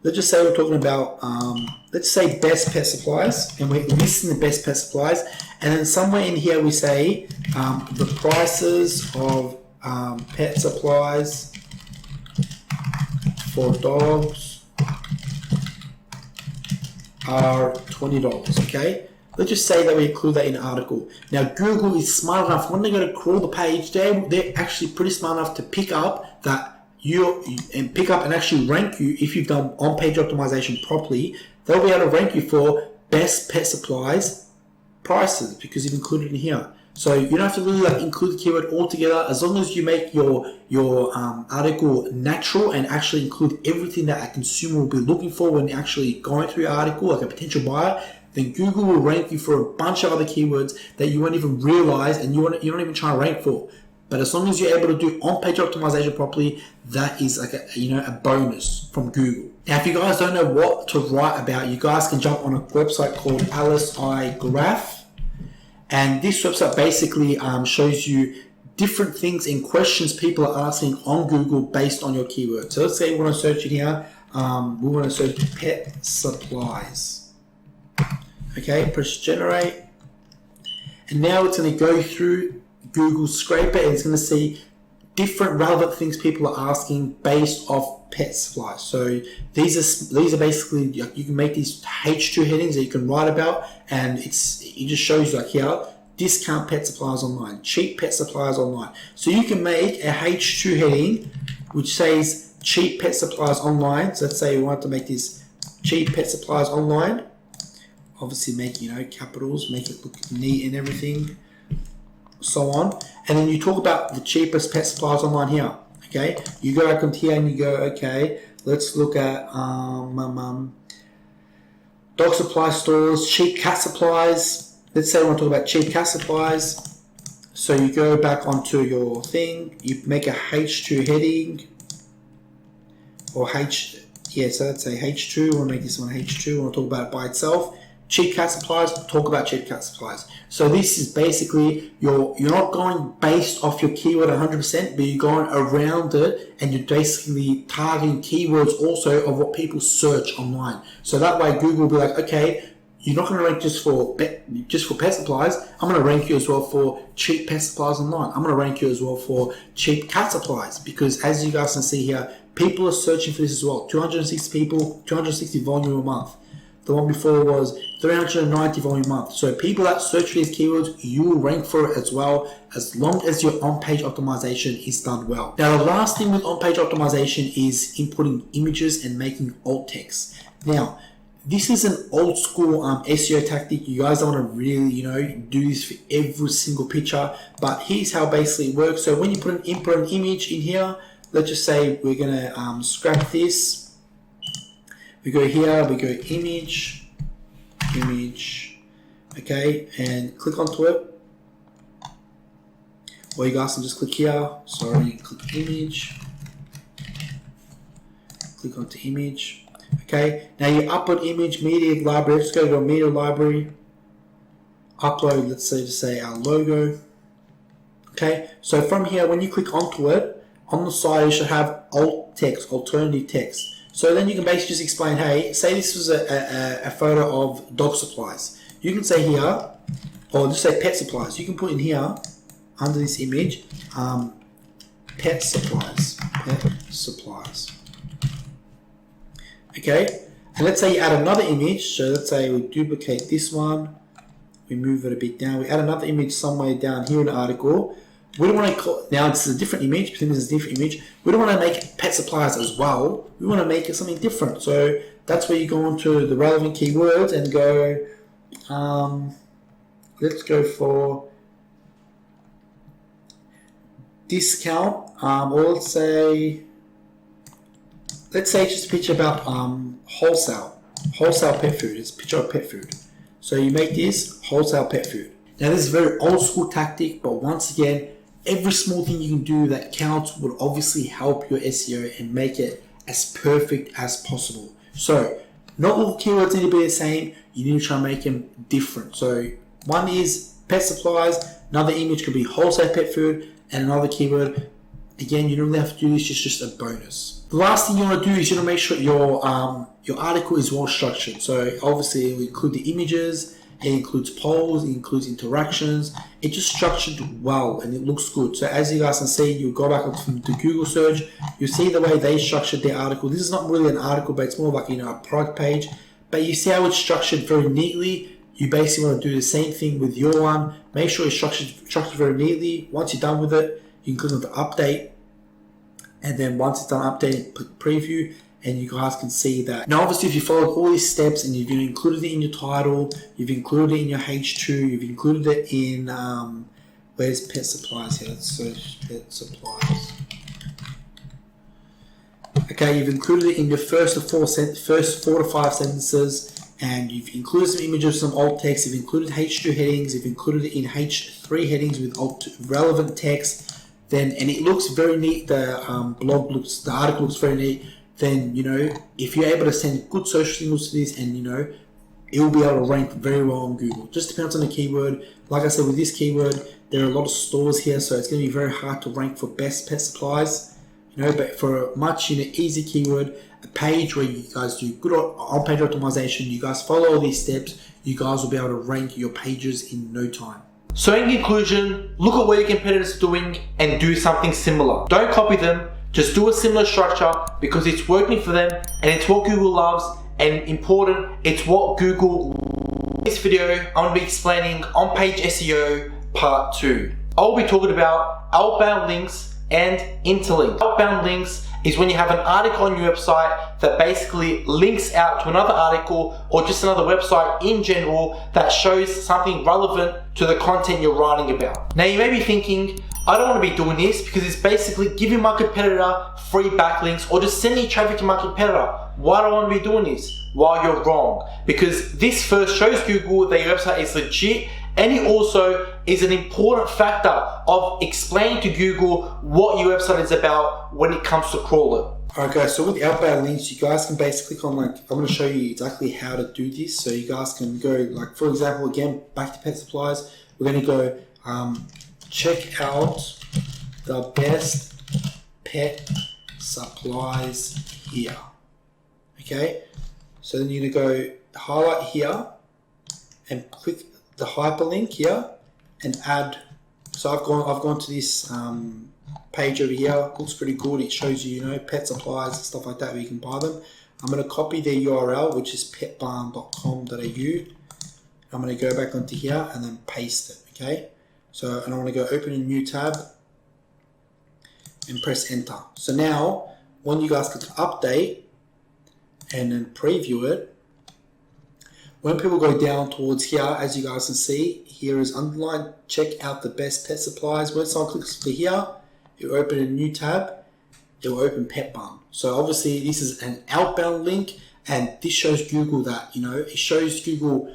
Let's just say we're talking about, let's say best pet supplies, and we're listing the best pet supplies, and then somewhere in here we say the prices of pet supplies for dogs are $20, okay? Let's just say that we include that in the article. Now, Google is smart enough, when they're going to crawl the page, they're actually pretty smart enough to pick up that and actually rank you. If you've done on-page optimization properly, they'll be able to rank you for best pet supplies prices because you've included it in here. So you don't have to really include the keyword altogether, as long as you make your article natural and actually include everything that a consumer will be looking for when actually going through your article, like a potential buyer. Then Google will rank you for a bunch of other keywords that you won't even realize and you're not even trying to rank for. But as long as you're able to do on-page optimization properly, that is like a bonus from Google. Now, if you guys don't know what to write about, you guys can jump on a website called LSI Graph. And this website basically shows you different things and questions people are asking on Google based on your keyword. So let's say we want to search in here. We want to search pet supplies. Okay, press generate. And now it's going to go through Google Scraper and it's going to see different relevant things people are asking based off pet supplies. So these are basically, you can make these H2 headings that you can write about, and it just shows you like here, discount pet supplies online, cheap pet supplies online. So you can make a H2 heading which says cheap pet supplies online. So let's say we want to make this cheap pet supplies online. Obviously make, capitals, make it look neat and everything, so on. And then you talk about the cheapest pet supplies online here. Okay, you go back on here and you go, okay, let's look at dog supply stores, cheap cat supplies. Let's say we want to talk about cheap cat supplies. So you go back onto your thing, you make a H2 heading, or so let's say H2, we'll make this one H2, we'll talk about it by itself. Cheap cat supplies, talk about cheap cat supplies. So this is basically, you're not going based off your keyword 100%, but you're going around it and you're basically targeting keywords also of what people search online. So that way Google will be like, okay, you're not going to rank just for pet supplies. I'm going to rank you as well for cheap pet supplies online. I'm going to rank you as well for cheap cat supplies, because as you guys can see here, people are searching for this as well. 260 people, 260 volume a month. The one before was 390 volume a month. So people that search for these keywords, you will rank for it as well, as long as your on-page optimization is done well. Now, the last thing with on-page optimization is inputting images and making alt text. Now, this is an old school SEO tactic. You guys don't want to really, do this for every single picture, but here's how basically it works. So when you input an image in here, let's just say we're going to scrap this. We go here, we go image, okay, and click onto it. Or you guys can just click here, click image, click onto image, okay. Now you upload image, media library, let's go to a media library, upload, let's say our logo, okay. So from here, when you click onto it, on the side you should have alt text, alternative text. So then you can basically just explain, hey, say this was a photo of dog supplies. You can say here, or just say pet supplies. You can put in here, under this image, pet supplies. Okay, and let's say you add another image. So let's say we duplicate this one, we move it a bit down, we add another image somewhere down here in the article. We don't want to call, now this is a different image, pretend this is a different image. We don't want to make pet supplies as well. We want to make it something different. So that's where you go into the relevant keywords and go, let's go for discount, or let's say just a picture about wholesale pet food. It's a picture of pet food. So you make this wholesale pet food. Now this is a very old school tactic, but once again, every small thing you can do that counts would obviously help your SEO and make it as perfect as possible. So not all keywords need to be the same. You need to try and make them different. So one is pet supplies, another image could be wholesale pet food, and another keyword. Again, you don't really have to do this, it's just a bonus. The last thing you want to do is you want to make sure your article is well structured. So obviously it will include the images, it includes polls, it includes interactions. It's just structured well and it looks good. So as you guys can see, you go back to Google search, you see the way they structured their article. This is not really an article, but it's more like, a product page. But you see how it's structured very neatly. You basically want to do the same thing with your one. Make sure it's structured very neatly. Once you're done with it, you can click on the update. And then once it's done updating, click preview, and you guys can see that. Now obviously if you followed all these steps and you've included it in your title, you've included it in your H2, you've included it in, where's pet supplies here? Let's search pet supplies. Okay, you've included it in your first 4 to 5 sentences, and you've included some images, some alt text, you've included H2 headings, you've included it in H3 headings with relevant text, then, and it looks very neat, the article looks very neat, then, if you're able to send good social signals to this, and, it will be able to rank very well on Google. Just depends on the keyword. Like I said, with this keyword, there are a lot of stores here, so it's going to be very hard to rank for best pet supplies, but for a much, easy keyword, a page where you guys do good on-page optimization, you guys follow all these steps, you guys will be able to rank your pages in no time. So in conclusion, look at what your competitors are doing and do something similar. Don't copy them, just do a similar structure because it's working for them and it's what Google loves, and important, it's what Google. In this video, I'm going to be explaining on-page SEO part 2. I'll be talking about outbound links and interlinks. Outbound links is when you have an article on your website that basically links out to another article or just another website in general that shows something relevant to the content you're writing about. Now you may be thinking, I don't want to be doing this because it's basically giving my competitor free backlinks or just sending traffic to my competitor. Why do I want to be doing this? Well, you're wrong, because this first shows Google that your website is legit, and it also is an important factor of explaining to Google what your website is about when it comes to crawl it. Alright guys, so with outbound links, you guys can basically click on, I'm going to show you exactly how to do this. So you guys can go, for example, again, back to pet supplies. We're going to go, check out the best pet supplies here. Okay, so then you're going to go highlight here and click the hyperlink here and add. So I've gone to this page over here. Looks pretty good. It shows you, pet supplies and stuff like that where you can buy them. I'm going to copy their URL, which is petbarn.com.au. I'm going to go back onto here and then paste it. Okay, so and I want to go open a new tab and press enter. So now when you guys click update and then preview it, when people go down towards here, as you guys can see, here is underlined, check out the best pet supplies. When someone clicks to here, it will open a new tab, it will open Pet Barn. So obviously this is an outbound link, and this shows Google that, it shows Google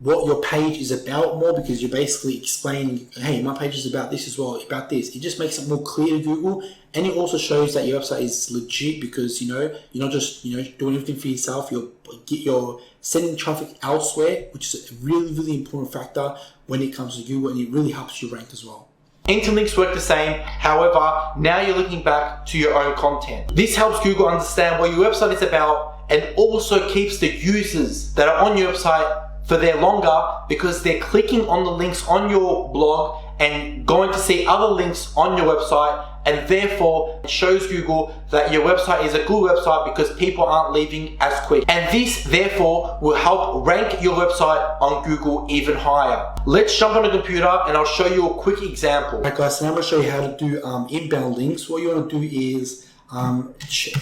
what your page is about more, because you're basically explaining, hey, my page is about this as well, about this. It just makes it more clear to Google, and it also shows that your website is legit because, you're not just, doing everything for yourself, you're sending traffic elsewhere, which is a really, really important factor when it comes to Google, and it really helps you rank as well. Interlinks work the same, however, now you're looking back to your own content. This helps Google understand what your website is about and also keeps the users that are on your website for there longer, because they're clicking on the links on your blog and going to see other links on your website, and therefore it shows Google that your website is a good website because people aren't leaving as quick. And this therefore will help rank your website on Google even higher. Let's jump on the computer and I'll show you a quick example. Alright guys, so now I'm going to show you how to do inbound links. What you want to do is,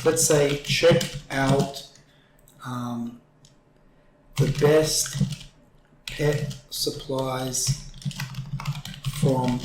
let's say, check out the best pet supplies from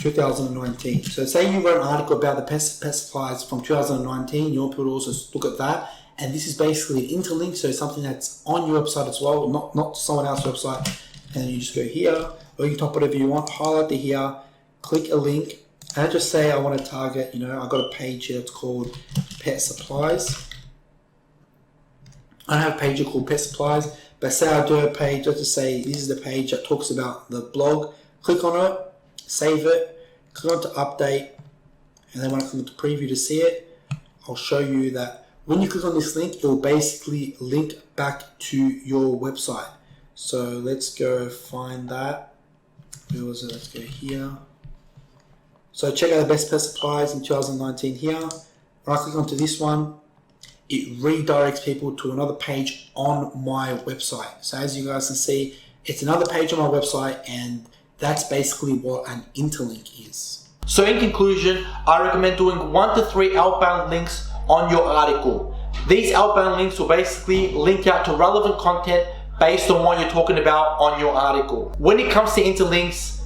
2019. So say you wrote an article about the pet supplies from 2019, you want people to also look at that, and this is basically an interlink, so something that's on your website as well, not someone else's website, and then you just go here, or you can type whatever you want, highlight it here, click a link, and I just say I want to target, I've got a page here, it's called pet supplies. I don't have a page called pet supplies, but say I do a page, let's just say this is the page that talks about the blog. Click on it, save it, click on to update, and then when I click on to preview to see it, I'll show you that when you click on this link, it will basically link back to your website. So let's go find that. Where was it? Let's go here. So check out the best pet supplies in 2019 here. When I click onto this one, it redirects people to another page on my website. So as you guys can see, it's another page on my website, and that's basically what an interlink is. So in conclusion, I recommend doing 1 to 3 outbound links on your article. These outbound links will basically link out to relevant content based on what you're talking about on your article. When it comes to interlinks,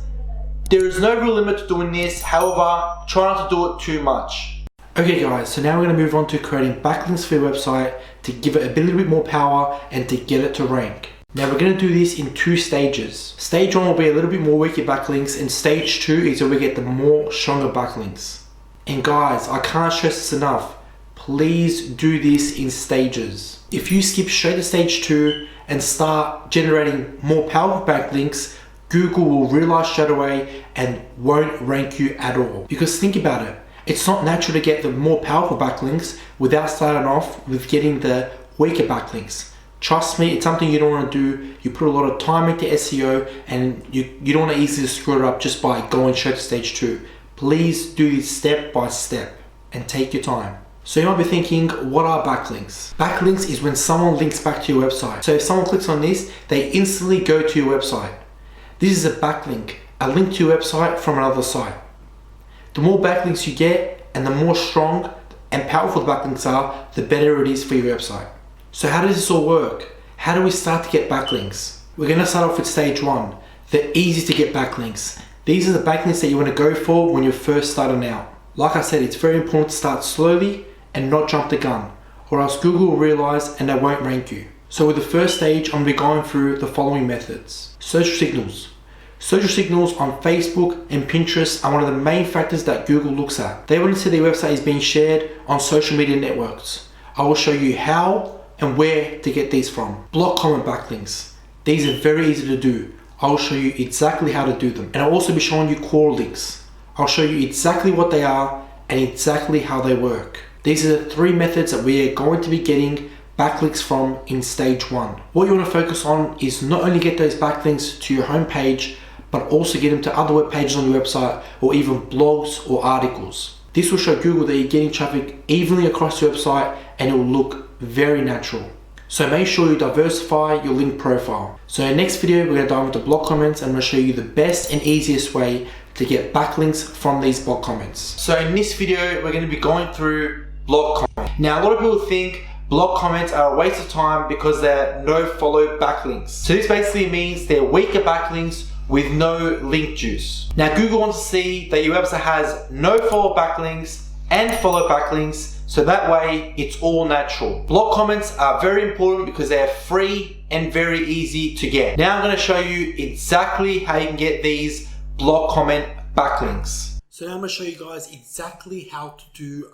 there is no real limit to doing this. However, try not to do it too much. Okay guys, so now we're going to move on to creating backlinks for your website to give it a little bit more power and to get it to rank. Now we're going to do this in 2 stages. Stage 1 will be a little bit more weaker backlinks, and stage 2 is where we get the more stronger backlinks. And guys, I can't stress this enough. Please do this in stages. If you skip straight to stage 2 and start generating more powerful backlinks, Google will realize straight away and won't rank you at all. Because think about it, it's not natural to get the more powerful backlinks without starting off with getting the weaker backlinks. Trust me, it's something you don't want to do. You put a lot of time into SEO, and you don't want to easily screw it up just by going straight to stage 2. Please do this step by step and take your time. So you might be thinking, what are backlinks? Backlinks is when someone links back to your website. So if someone clicks on this, they instantly go to your website. This is a backlink, a link to your website from another site. The more backlinks you get and the more strong and powerful the backlinks are, the better it is for your website. So how does this all work? How do we start to get backlinks? We're going to start off with stage 1, the easy to get backlinks. These are the backlinks that you want to go for when you're first starting out. Like I said, it's very important to start slowly and not jump the gun, or else Google will realize and they won't rank you. So with the first stage, I'm going to be going through the following methods. Social signals. Social signals on Facebook and Pinterest are one of the main factors that Google looks at. They want to see their website is being shared on social media networks. I will show you how and where to get these from. Block comment backlinks. These are very easy to do. I'll show you exactly how to do them. And I'll also be showing you Quora links. I'll show you exactly what they are and exactly how they work. These are the 3 methods that we are going to be getting backlinks from in stage 1. What you want to focus on is not only get those backlinks to your homepage, but also get them to other web pages on your website or even blogs or articles. This will show Google that you're getting traffic evenly across your website, and it will look very natural. So make sure you diversify your link profile. So in the next video, we're going to dive into blog comments, and I'm going to show you the best and easiest way to get backlinks from these blog comments. So in this video, we're going to be going through blog comments. Now, a lot of people think blog comments are a waste of time because they're no follow backlinks. So this basically means they're weaker backlinks with no link juice. Now, Google wants to see that your website has no follow backlinks and follow backlinks, so that way it's all natural. Blog comments are very important because they are free and very easy to get. Now I'm going to show you exactly how you can get these blog comment backlinks. So now I'm going to show you guys exactly how to do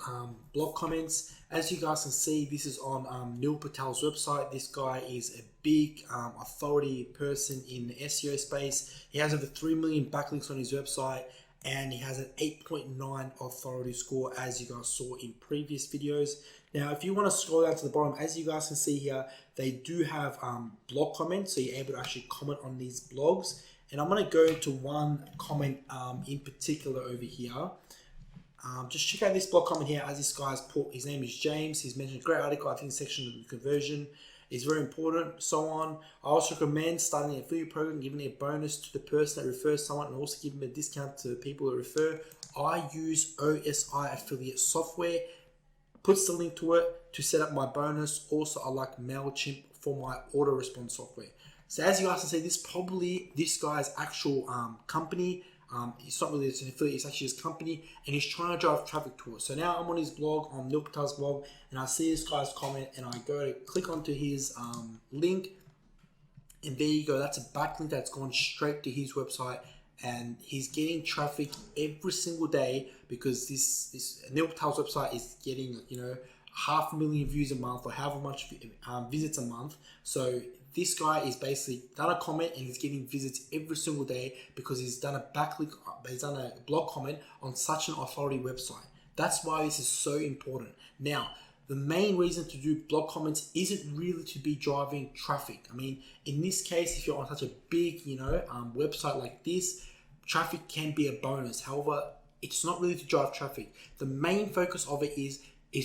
blog comments. As you guys can see, this is on Neil Patel's website. This guy is a big authority person in the SEO space. He has over 3 million backlinks on his website, and he has an 8.9 authority score, as you guys saw in previous videos. Now, if you want to scroll down to the bottom, as you guys can see here, they do have blog comments, so you're able to actually comment on these blogs. And I'm going to go into one comment in particular over here. Just check out this blog comment here, as this guy's put, his name is James. He's mentioned a great article, I think section of conversion is very important, so on. I also recommend starting an affiliate program, giving a bonus to the person that refers someone, and also giving a discount to people that refer. I use OSI affiliate software, puts the link to it to set up my bonus. Also, I like MailChimp for my auto response software. So as you guys can see, this guy's actual company. It's not really an affiliate, it's actually his company, and he's trying to drive traffic to it. So now I'm on his blog, on Neil Patel's blog, and I see this guy's comment, and I go to click onto his link, and there you go. That's a backlink that's gone straight to his website, and he's getting traffic every single day because this Neil Patel's website is getting 500,000 views a month, or however much visits a month. So this guy is basically done a comment and he's getting visits every single day because he's done a backlink, he's done a blog comment on such an authority website. That's why this is so important. Now, the main reason to do blog comments isn't really to be driving traffic. I mean, in this case, if you're on such a big, website like this, traffic can be a bonus. However, it's not really to drive traffic. The main focus of it is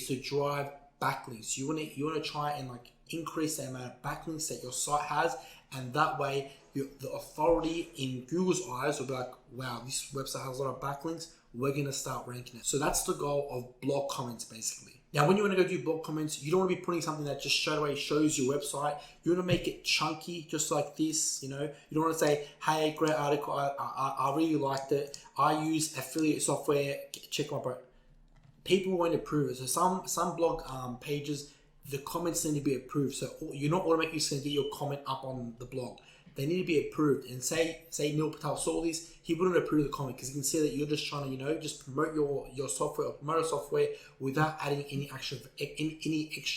to drive backlinks. You want to try and increase the amount of backlinks that your site has, and that way the authority in Google's eyes will be like, wow, this website has a lot of backlinks, we're going to start ranking it. So that's the goal of blog comments basically. Now, when you want to go do blog comments, you don't want to be putting something that just straight away shows your website. You want to make it chunky, just like this. You don't want to say, hey, great article, I really liked it, I use affiliate software, check my bro. People won't approve it. So some blog pages, the comments need to be approved. So you're not automatically just going to get your comment up on the blog. They need to be approved. And say Neil Patel saw this, he wouldn't approve the comment because he can see that you're just trying to, just promote your software or promote a software without adding any extra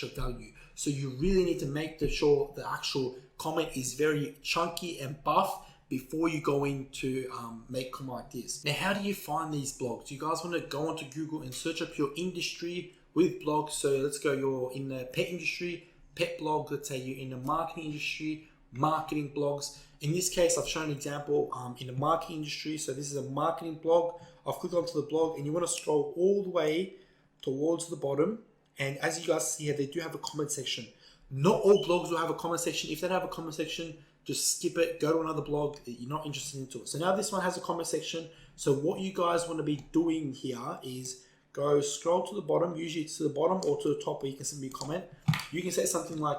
value. So you really need to make sure the actual comment is very chunky and buff before you go in to make comment like this. Now, how do you find these blogs? You guys want to go onto Google and search up your industry with blogs. So let's go, you're in the pet industry, pet blog. Let's say you're in the marketing industry, marketing blogs. In this case, I've shown an example in the marketing industry. So this is a marketing blog. I've clicked onto the blog and you want to scroll all the way towards the bottom. And as you guys see here, they do have a comment section. Not all blogs will have a comment section. If they don't have a comment section, just skip it, go to another blog that you're not interested into it. So now this one has a comment section. So what you guys want to be doing here is go scroll to the bottom, usually it's to the bottom or to the top where you can simply comment. You can say something like,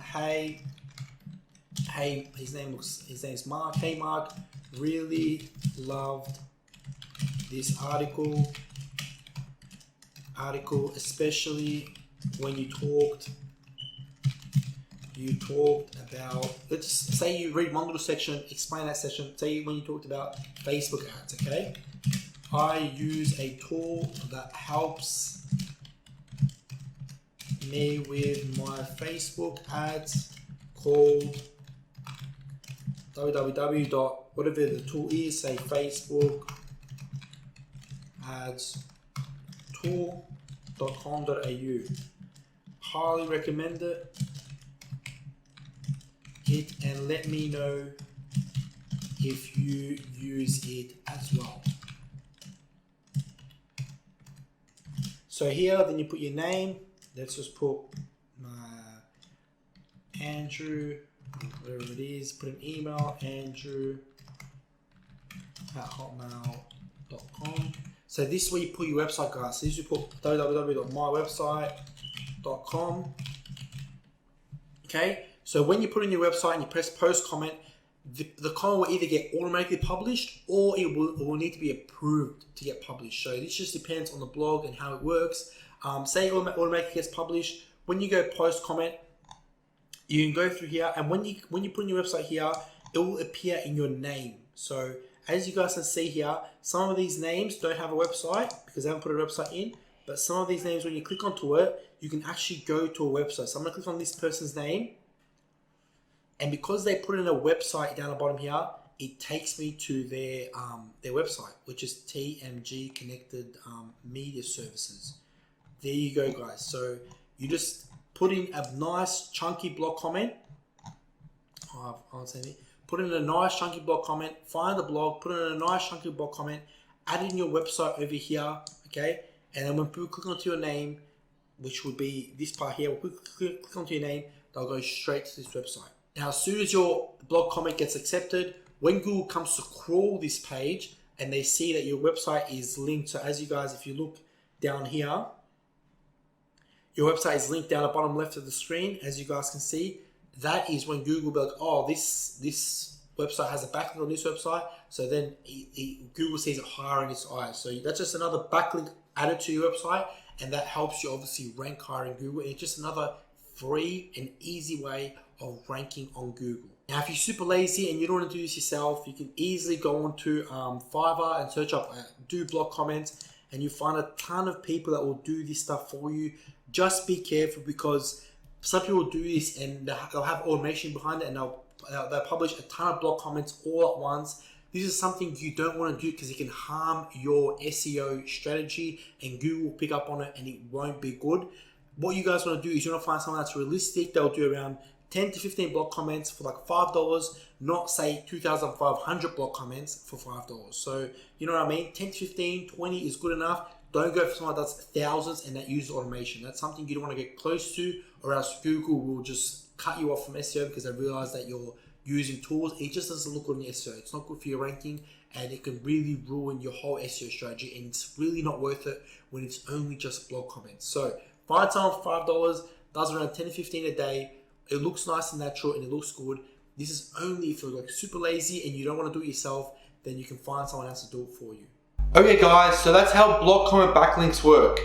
hey, his name is Mark. Hey Mark, really loved this article, especially when you talked about, let's say you read one little section, explain that section, say when you talked about Facebook ads, okay? I use a tool that helps me with my Facebook ads called www. whatever the tool is, say Facebook ads tool.com.au. Highly recommend it. And let me know if you use it as well. So here, then you put your name. Let's just put Andrew, whatever it is. Put an email, andrew@hotmail.com. So this is where you put your website, guys. So this you put www.mywebsite.com. Okay. So when you put in your website and you press post comment, the comment will either get automatically published or it will need to be approved to get published. So this just depends on the blog and how it works. Say it automatically gets published. When you go post comment, you can go through here, and when you put in your website here, it will appear in your name. So as you guys can see here, some of these names don't have a website because they haven't put a website in. But some of these names, when you click onto it, you can actually go to a website. So I'm going to click on this person's name. And because they put in a website down the bottom here, it takes me to their website, which is TMG Connected Media Services. There you go, guys. So you just put in a nice chunky blog comment. Put in a nice chunky blog comment. Find the blog. Put in a nice chunky blog comment. Add in your website over here, okay? And then when people click onto your name, which would be this part here, when people click onto your name, they'll go straight to this website. Now, as soon as your blog comment gets accepted, when Google comes to crawl this page and they see that your website is linked, so as you guys, if you look down here, your website is linked down the bottom left of the screen, as you guys can see. That is when Google will be like, oh, this website has a backlink on this website, so then Google sees it higher in its eyes. So that's just another backlink added to your website, and that helps you obviously rank higher in Google. It's just another free and easy way of ranking on Google. Now, if you're super lazy and you don't want to do this yourself, you can easily go onto Fiverr and search up do blog comments, and you find a ton of people that will do this stuff for you. Just be careful, because some people do this and they'll have automation behind it, and they'll publish a ton of blog comments all at once. This is something you don't want to do because it can harm your SEO strategy, and Google will pick up on it and it won't be good. What you guys want to do is you want to find someone that's realistic. They'll do around 10 to 15 blog comments for like $5, not say 2,500 blog comments for $5. So, you know what I mean? 10 to 15, 20 is good enough. Don't go for someone that's thousands and that uses automation. That's something you don't want to get close to, or else Google will just cut you off from SEO because they realize that you're using tools. It just doesn't look good in SEO. It's not good for your ranking, and it can really ruin your whole SEO strategy, and it's really not worth it when it's only just blog comments. So find someone for $5, does around 10 to 15 a day. It looks nice and natural and it looks good. This is only if you're like super lazy and you don't want to do it yourself, then you can find someone else to do it for you. Okay guys, so that's how blog comment backlinks work.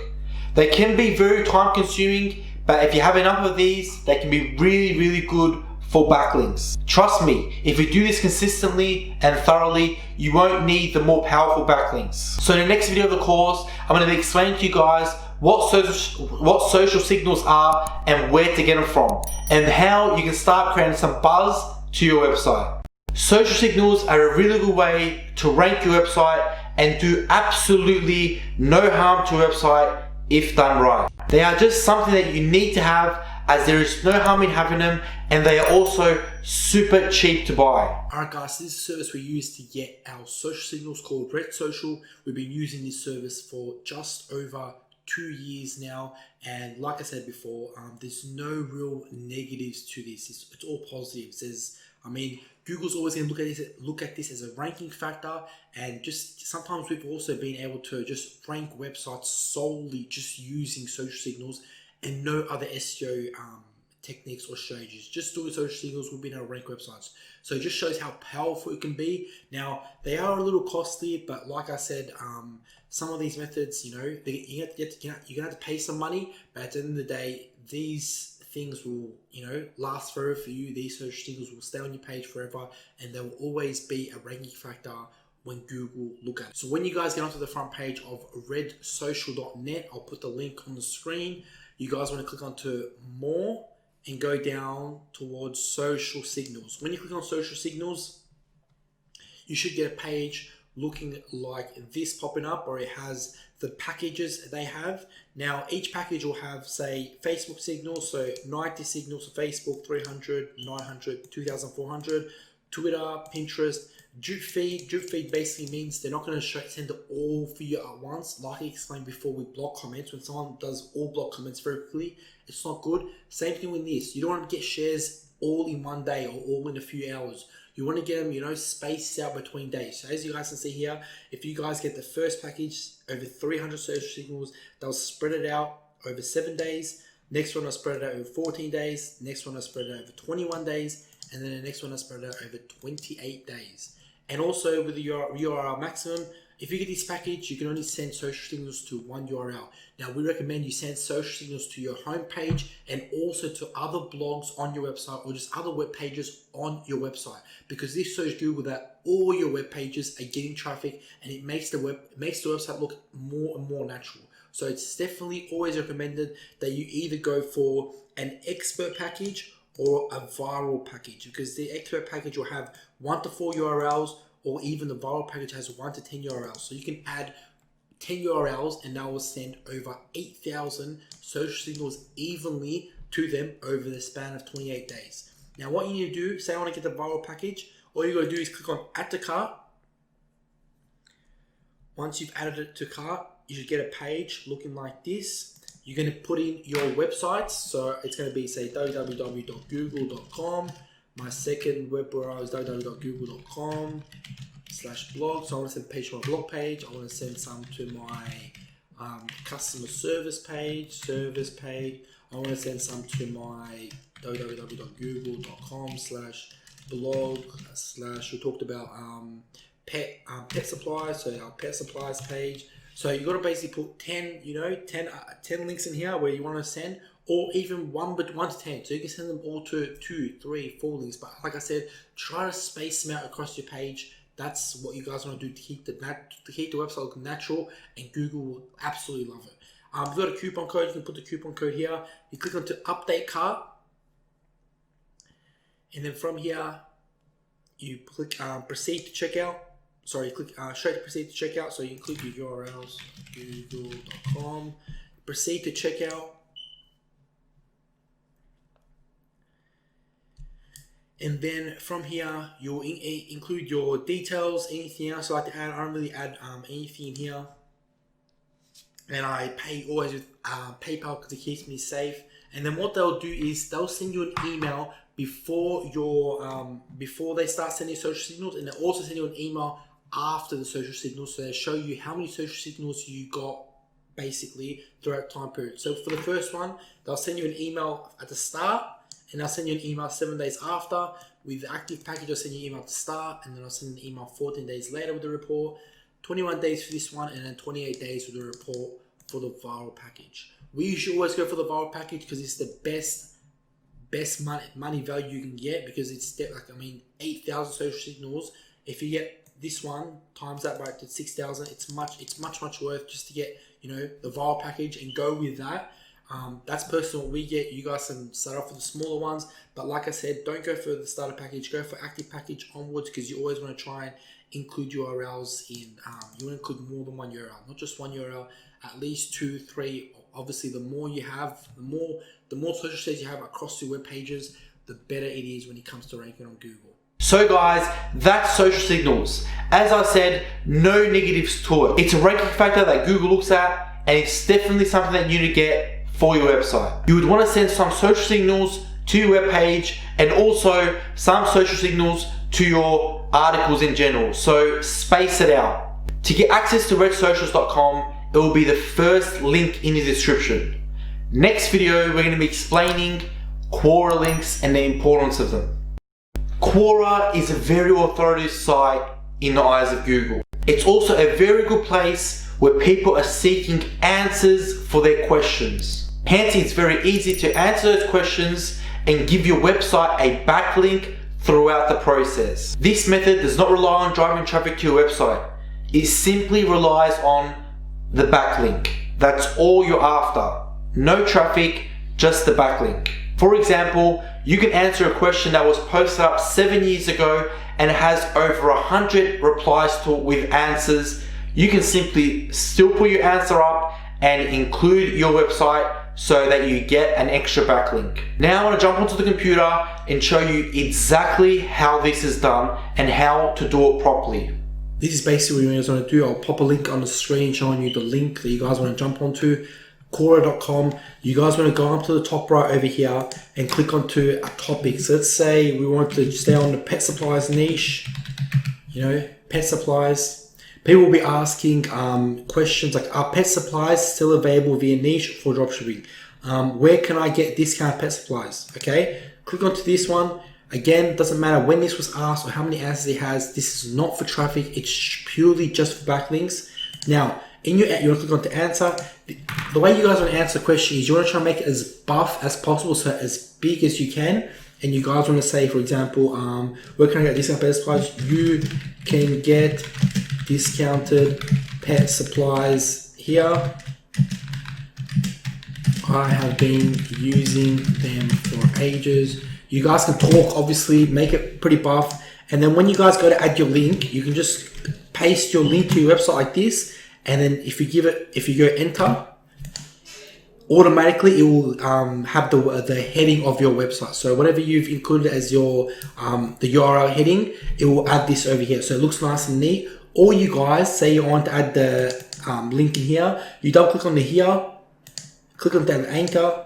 They can be very time consuming, but if you have enough of these, they can be really, really good for backlinks. Trust me, if you do this consistently and thoroughly, you won't need the more powerful backlinks. So in the next video of the course, I'm going to be explaining to you guys what social signals are and where to get them from, and how you can start creating some buzz to your website. Social signals are a really good way to rank your website and do absolutely no harm to your website if done right. They are just something that you need to have, as there is no harm in having them, and they are also super cheap to buy. Alright guys, this is a service we use to get our social signals called Red Social. We've been using this service for just over 2 years now, and like I said before, there's no real negatives to this. It's all positives. Google's always going to look at this as a ranking factor, and just sometimes we've also been able to just rank websites solely just using social signals and no other SEO techniques or strategies. Just doing social signals will be able to rank websites. So it just shows how powerful it can be. Now, they are a little costly, but like I said, some of these methods, you're going to have to pay some money, but at the end of the day, these things will, last forever for you. These social signals will stay on your page forever, and there will always be a ranking factor when Google look at it. So when you guys get onto the front page of redsocial.net, I'll put the link on the screen. You guys want to click onto more and go down towards social signals. When you click on social signals, you should get a page looking like this popping up, where it has the packages they have. Now, each package will have, say, Facebook signals, so 90 signals for Facebook, 300, 900, 2,400, Twitter, Pinterest, drip feed. Drip feed basically means they're not going to send it all for you at once. Like I explained before with blog comments, when someone does all blog comments very quickly, it's not good. Same thing with this. You don't want to get shares all in one day or all in a few hours. You want to get them, spaced out between days. So as you guys can see here, if you guys get the first package over 300 social signals, they'll spread it out over 7 days. Next one will spread it out over 14 days. Next one will spread it out over 21 days. And then the next one will spread it out over 28 days. And also with the URL maximum, if you get this package, you can only send social signals to one URL. Now, we recommend you send social signals to your home page and also to other blogs on your website, or just other web pages on your website, because this shows Google that all your web pages are getting traffic, and it makes the website look more and more natural. So it's definitely always recommended that you either go for an expert package or a viral package, because the expert package will have 1 to 4 URLs, or even the viral package has 1 to 10 URLs. So you can add 10 URLs and that will send over 8,000 social signals evenly to them over the span of 28 days. Now, what you need to do, say I want to get the viral package, all you got to do is click on add to cart. Once you've added it to cart, you should get a page looking like this. You're going to put in your websites. So it's going to be, say, www.google.com. My second web URL is www.google.com/blog. So I want to send a page to my blog page. I want to send some to my customer service page. I want to send some to my www.google.com/blog/ we talked about pet supplies, so our pet supplies page. So you got to basically put 10 links in here where you want to send, or even 1 to 10. So you can send them all to 2, 3, 4 links. But like I said, try to space them out across your page. That's what you guys want to do to keep the website looking natural, and Google will absolutely love it. You've got a coupon code, you can put the coupon code here. You click onto update cart. And then from here, you click proceed to checkout. Sorry, click straight to proceed to checkout. So you include your URLs, google.com, proceed to checkout. And then from here, you'll include your details, anything else I like to add. I don't really add anything in here. And I pay always with PayPal because it keeps me safe. And then what they'll do is they'll send you an email before they start sending social signals, and they'll also send you an email after the social signals. So they show you how many social signals you got basically throughout time period. So for the first one, they'll send you an email at the start, and I'll send you an email 7 days after. With the active package, I'll send you an email to start, and then I'll send an email 14 days later with the report, 21 days for this one, and then 28 days with the report for the viral package. We usually always go for the viral package because it's the best money value you can get, because it's 8,000 social signals. If you get this one times that by 6,000, it's much worth just to get the viral package and go with that. That's personally what we get. You guys can start off with the smaller ones, but like I said, don't go for the starter package. Go for active package onwards, because you always want to try and include URLs in. You want to include more than one URL, not just one URL. At least 2, 3. Obviously, the more you have, the more social sites you have across your web pages, the better it is when it comes to ranking on Google. So guys, that's social signals. As I said, no negatives to it. It's a ranking factor that Google looks at, and it's definitely something that you need to get for your website. You would want to send some social signals to your web page, and also some social signals to your articles in general. So space it out. To get access to redsocials.com, it will be the first link in the description. Next video, we're going to be explaining Quora links and the importance of them. Quora is a very authoritative site in the eyes of Google. It's also a very good place where people are seeking answers for their questions. Hence, it's very easy to answer those questions and give your website a backlink throughout the process. This method does not rely on driving traffic to your website. It simply relies on the backlink. That's all you're after. No traffic, just the backlink. For example, you can answer a question that was posted up 7 years ago and has over 100 replies to it with answers. You can simply still put your answer up and include your website so that you get an extra backlink. Now I want to jump onto the computer and show you exactly how this is done and how to do it properly. This is basically what you guys want to do. I'll pop a link on the screen showing you the link that you guys want to jump onto. Quora.com. You guys want to go up to the top right over here and click onto a topic. So let's say we want to stay on the pet supplies niche. Pet supplies. People will be asking questions like, are pet supplies still available via niche for dropshipping? Where can I get discount pet supplies? Okay, click onto this one. Again, doesn't matter when this was asked or how many answers it has. This is not for traffic. It's purely just for backlinks. Now, you want to click on to answer. The way you guys want to answer the question is you want to try and make it as buff as possible, so as big as you can. And you guys want to say, for example, where can I get discount pet supplies? You can get discounted pet supplies here. I have been using them for ages. You guys can talk, obviously, make it pretty buff. And then when you guys go to add your link, you can just paste your link to your website like this. And then if you go enter, automatically it will have the heading of your website. So whatever you've included as your the URL heading, it will add this over here. So it looks nice and neat. Or you guys say you want to add the link in here, you double click on the here, click on the anchor,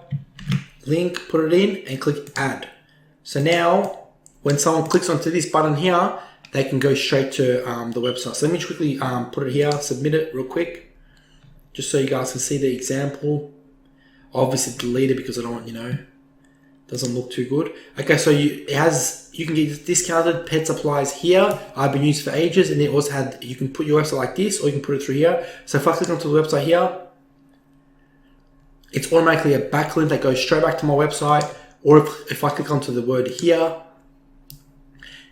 link, put it in, and click add. So now, when someone clicks onto this button here, they can go straight to the website. So let me quickly put it here, submit it real quick, just so you guys can see the example. Obviously delete it because I don't want, doesn't look too good. Okay, so you can get discounted pet supplies here. I've been used for ages, and it also had, you can put your website like this, or you can put it through here. So if I click onto the website here, it's automatically a backlink that goes straight back to my website. Or if I click onto the word here,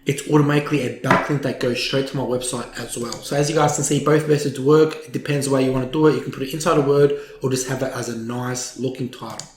it's automatically a backlink that goes straight to my website as well. So as you guys can see, both methods work. It depends the way you want to do it. You can put it inside a word or just have it as a nice looking title.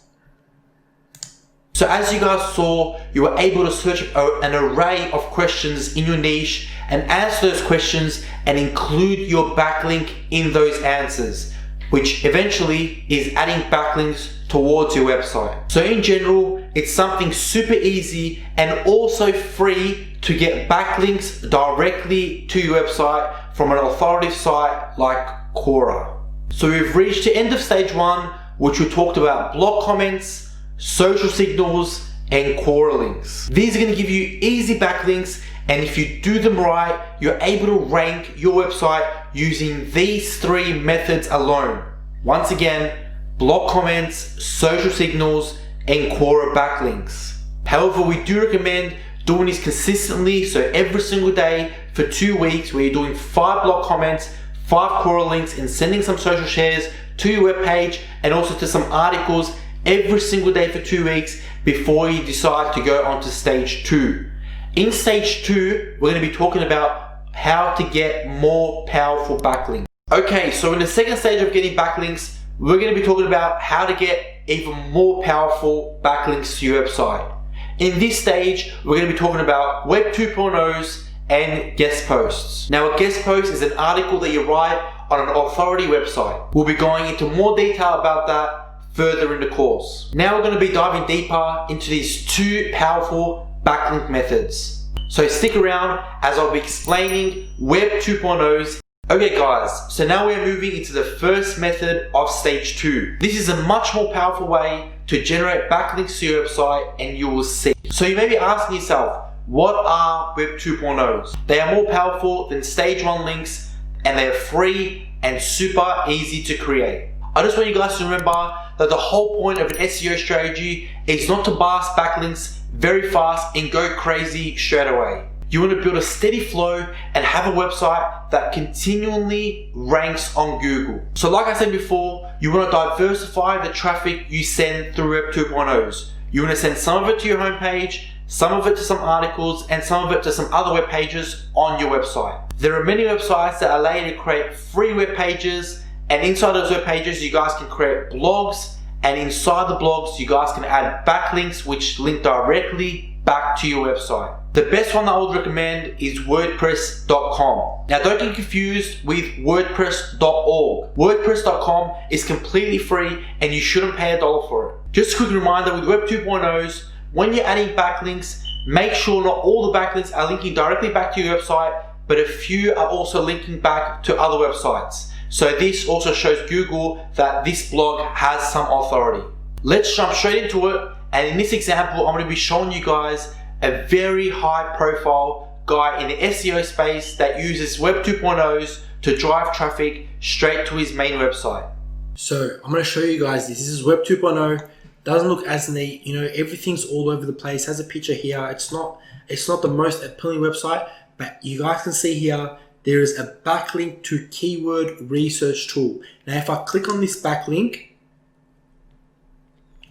So as you guys saw, you were able to search an array of questions in your niche and answer those questions and include your backlink in those answers, which eventually is adding backlinks towards your website. So in general, it's something super easy and also free to get backlinks directly to your website from an authoritative site like Quora. So we've reached the end of stage 1, which we talked about blog comments, social signals, and Quora links. These are going to give you easy backlinks, and if you do them right, you're able to rank your website using these 3 methods alone. Once again, blog comments, social signals, and Quora backlinks. However, we do recommend doing this consistently, so every single day for 2 weeks, where you're doing 5 blog comments, 5 Quora links, and sending some social shares to your webpage and also to some articles every single day for 2 weeks before you decide to go on to stage 2. In stage 2, we're going to be talking about how to get more powerful backlinks. Okay, so in the second stage of getting backlinks, we're going to be talking about how to get even more powerful backlinks to your website. In this stage, we're going to be talking about Web 2.0s and guest posts. Now, a guest post is an article that you write on an authority website. We'll be going into more detail about that further in the course. Now we're going to be diving deeper into these 2 powerful backlink methods. So stick around as I'll be explaining Web 2.0s. Okay guys, so now we're moving into the first method of stage 2. This is a much more powerful way to generate backlinks to your website, and you will see. So you may be asking yourself, what are Web 2.0s? They are more powerful than stage 1 links, and they are free and super easy to create. I just want you guys to remember that the whole point of an SEO strategy is not to blast backlinks very fast and go crazy straight away. You want to build a steady flow and have a website that continually ranks on Google. So like I said before, you want to diversify the traffic you send through Web 2.0s. You want to send some of it to your homepage, some of it to some articles, and some of it to some other web pages on your website. There are many websites that allow you to create free web pages, and inside those web pages, you guys can create blogs, and inside the blogs, you guys can add backlinks which link directly back to your website. The best one that I would recommend is Wordpress.com. Now don't get confused with WordPress.org. Wordpress.com is completely free and you shouldn't pay $1 for it. Just a quick reminder with Web 2.0s, when you're adding backlinks, make sure not all the backlinks are linking directly back to your website, but a few are also linking back to other websites. So this also shows Google that this blog has some authority. Let's jump straight into it. And in this example, I'm going to be showing you guys a very high profile guy in the SEO space that uses Web 2.0s to drive traffic straight to his main website. So I'm going to show you guys this. This is Web 2.0. Doesn't look as neat. You know, everything's all over the place. Has a picture here. It's not the most appealing website, but you guys can see here, there is a backlink to keyword research tool. Now, if I click on this backlink,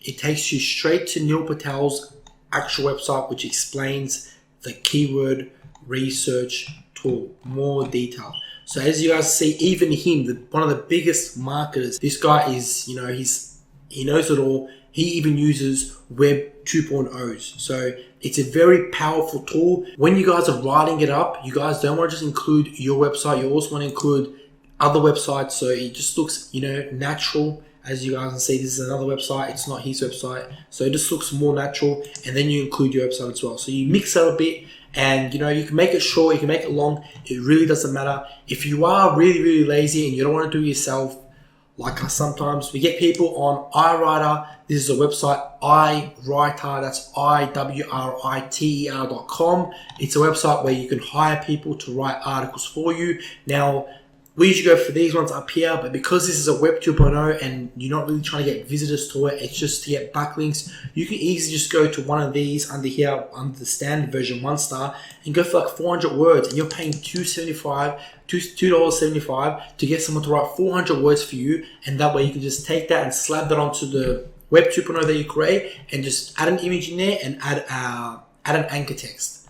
it takes you straight to Neil Patel's actual website, which explains the keyword research tool, more detail. So as you guys see, even him, one of the biggest marketers, this guy is, you know, he knows it all. He even uses Web 2.0s. So it's a very powerful tool. When you guys are writing it up, you guys don't want to just include your website. You also want to include other websites. So it just looks, you know, natural. As you guys can see, this is another website. It's not his website. So it just looks more natural. And then you include your website as well. So you mix it a bit, and you know, you can make it short, you can make it long. It really doesn't matter. If you are really, really lazy and you don't want to do it yourself, like sometimes we get people on iWriter. This is a website, iWriter, that's iWriter.com. It's a website where you can hire people to write articles for you. Now, we usually go for these ones up here, but because this is a Web 2.0 and you're not really trying to get visitors to it, it's just to get backlinks, you can easily just go to one of these under here, under the standard version, 1 star, and go for like 400 words, and you're paying $2.75 to get someone to write 400 words for you, and that way you can just take that and slap that onto the Web 2.0 that you create and just add an image in there and add an anchor text.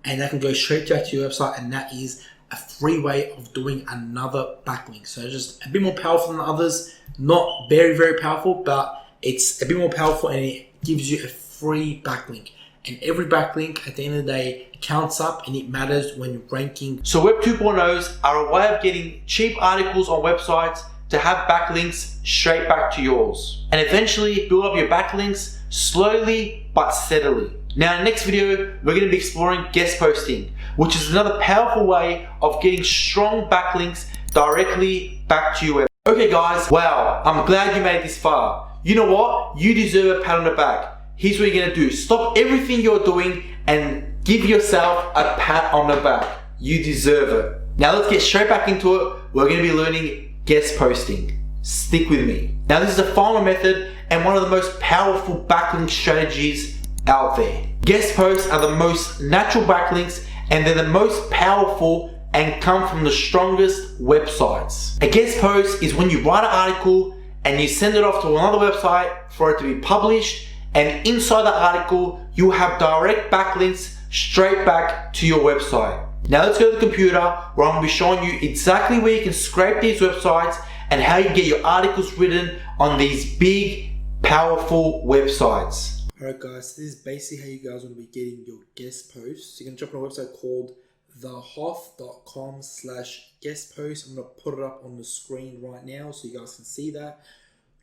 and that can go straight back to your website, and that is a free way of doing another backlink. So just a bit more powerful than others, not very, very powerful, but it's a bit more powerful and it gives you a free backlink. And every backlink at the end of the day counts up and it matters when you're ranking. So Web 2.0s are a way of getting cheap articles on websites to have backlinks straight back to yours. And eventually build up your backlinks slowly but steadily. Now in the next video, we're going to be exploring guest posting, which is another powerful way of getting strong backlinks directly back to your web. Okay guys, wow, I'm glad you made this far. You know what? You deserve a pat on the back. Here's what you're going to do. Stop everything you're doing and give yourself a pat on the back. You deserve it. Now let's get straight back into it. We're going to be learning guest posting. Stick with me. Now this is a final method and one of the most powerful backlink strategies out there. Guest posts are the most natural backlinks and they're the most powerful and come from the strongest websites. A guest post is when you write an article and you send it off to another website for it to be published, and inside the article you have direct backlinks straight back to your website. Now let's go to the computer where I'm going to be showing you exactly where you can scrape these websites and how you get your articles written on these big, powerful websites. Alright guys, so this is basically how you guys want to be getting your guest posts. You're going to jump on a website called thehoff.com/guest post. I'm going to put it up on the screen right now so you guys can see that.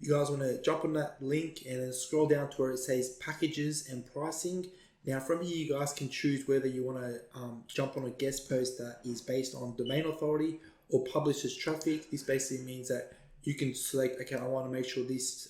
You guys want to jump on that link and then scroll down to where it says packages and pricing. Now from here you guys can choose whether you want to jump on a guest post that is based on domain authority or publishes traffic. This basically means that you can select, okay, I want to make sure this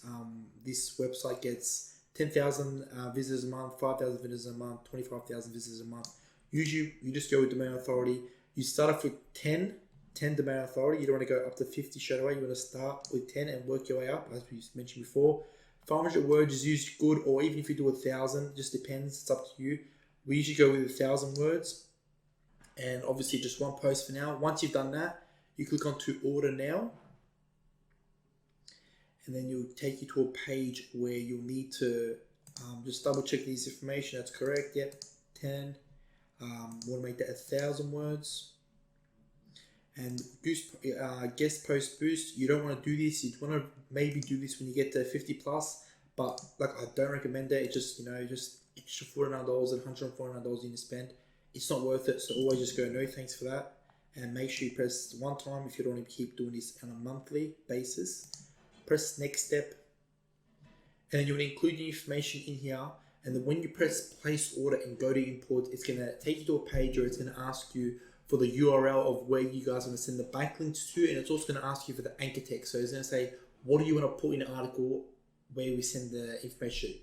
website gets 10,000 visitors a month, 5,000 visitors a month, 25,000 visitors a month. Usually you just go with domain authority. You start off with 10 domain authority. You don't want to go up to 50 straight away. You want to start with 10 and work your way up, as we mentioned before. 500 words is usually good, or even if you do 1,000, just depends. It's up to you. We usually go with 1,000 words, and obviously just one post for now. Once you've done that, you click on to order now, and then it'll take you to a page where you'll need to just double check this information. That's correct. Yep, 10. Want to make that 1,000 words. And guest post boost, you don't want to do this. You want to maybe do this when you get to 50 plus, but like I don't recommend it. It's just, just extra $49 and $149 you need to spend. It's not worth it. So always just go no thanks for that. And make sure you press one time if you don't want to keep doing this on a monthly basis. Press next step. And then you want to include your information in here. And then when you press place order and go to import, it's going to take you to a page where it's going to ask you for the URL of where you guys want to send the backlinks to, and it's also going to ask you for the anchor text. So it's going to say, what do you want to put in an article where we send the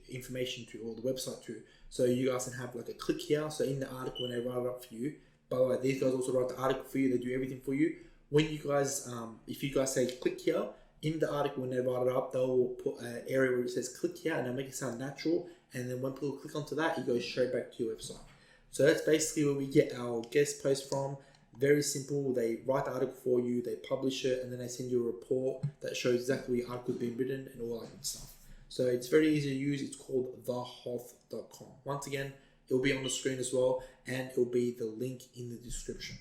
information to, or the website to. So you guys can have like a click here. So in the article, when they write it up for you, by the way, these guys also write the article for you. They do everything for you. When you guys, if you guys say click here, in the article when they write it up, they'll put an area where it says click here, and they'll make it sound natural. And then when people click onto that, it goes straight back to your website. So that's basically where we get our guest post from. Very simple. They write the article for you, they publish it, and then they send you a report that shows exactly where your article's been written and all that good stuff. So it's very easy to use. It's called thehoff.com. Once again, it'll be on the screen as well, and it'll be the link in the description.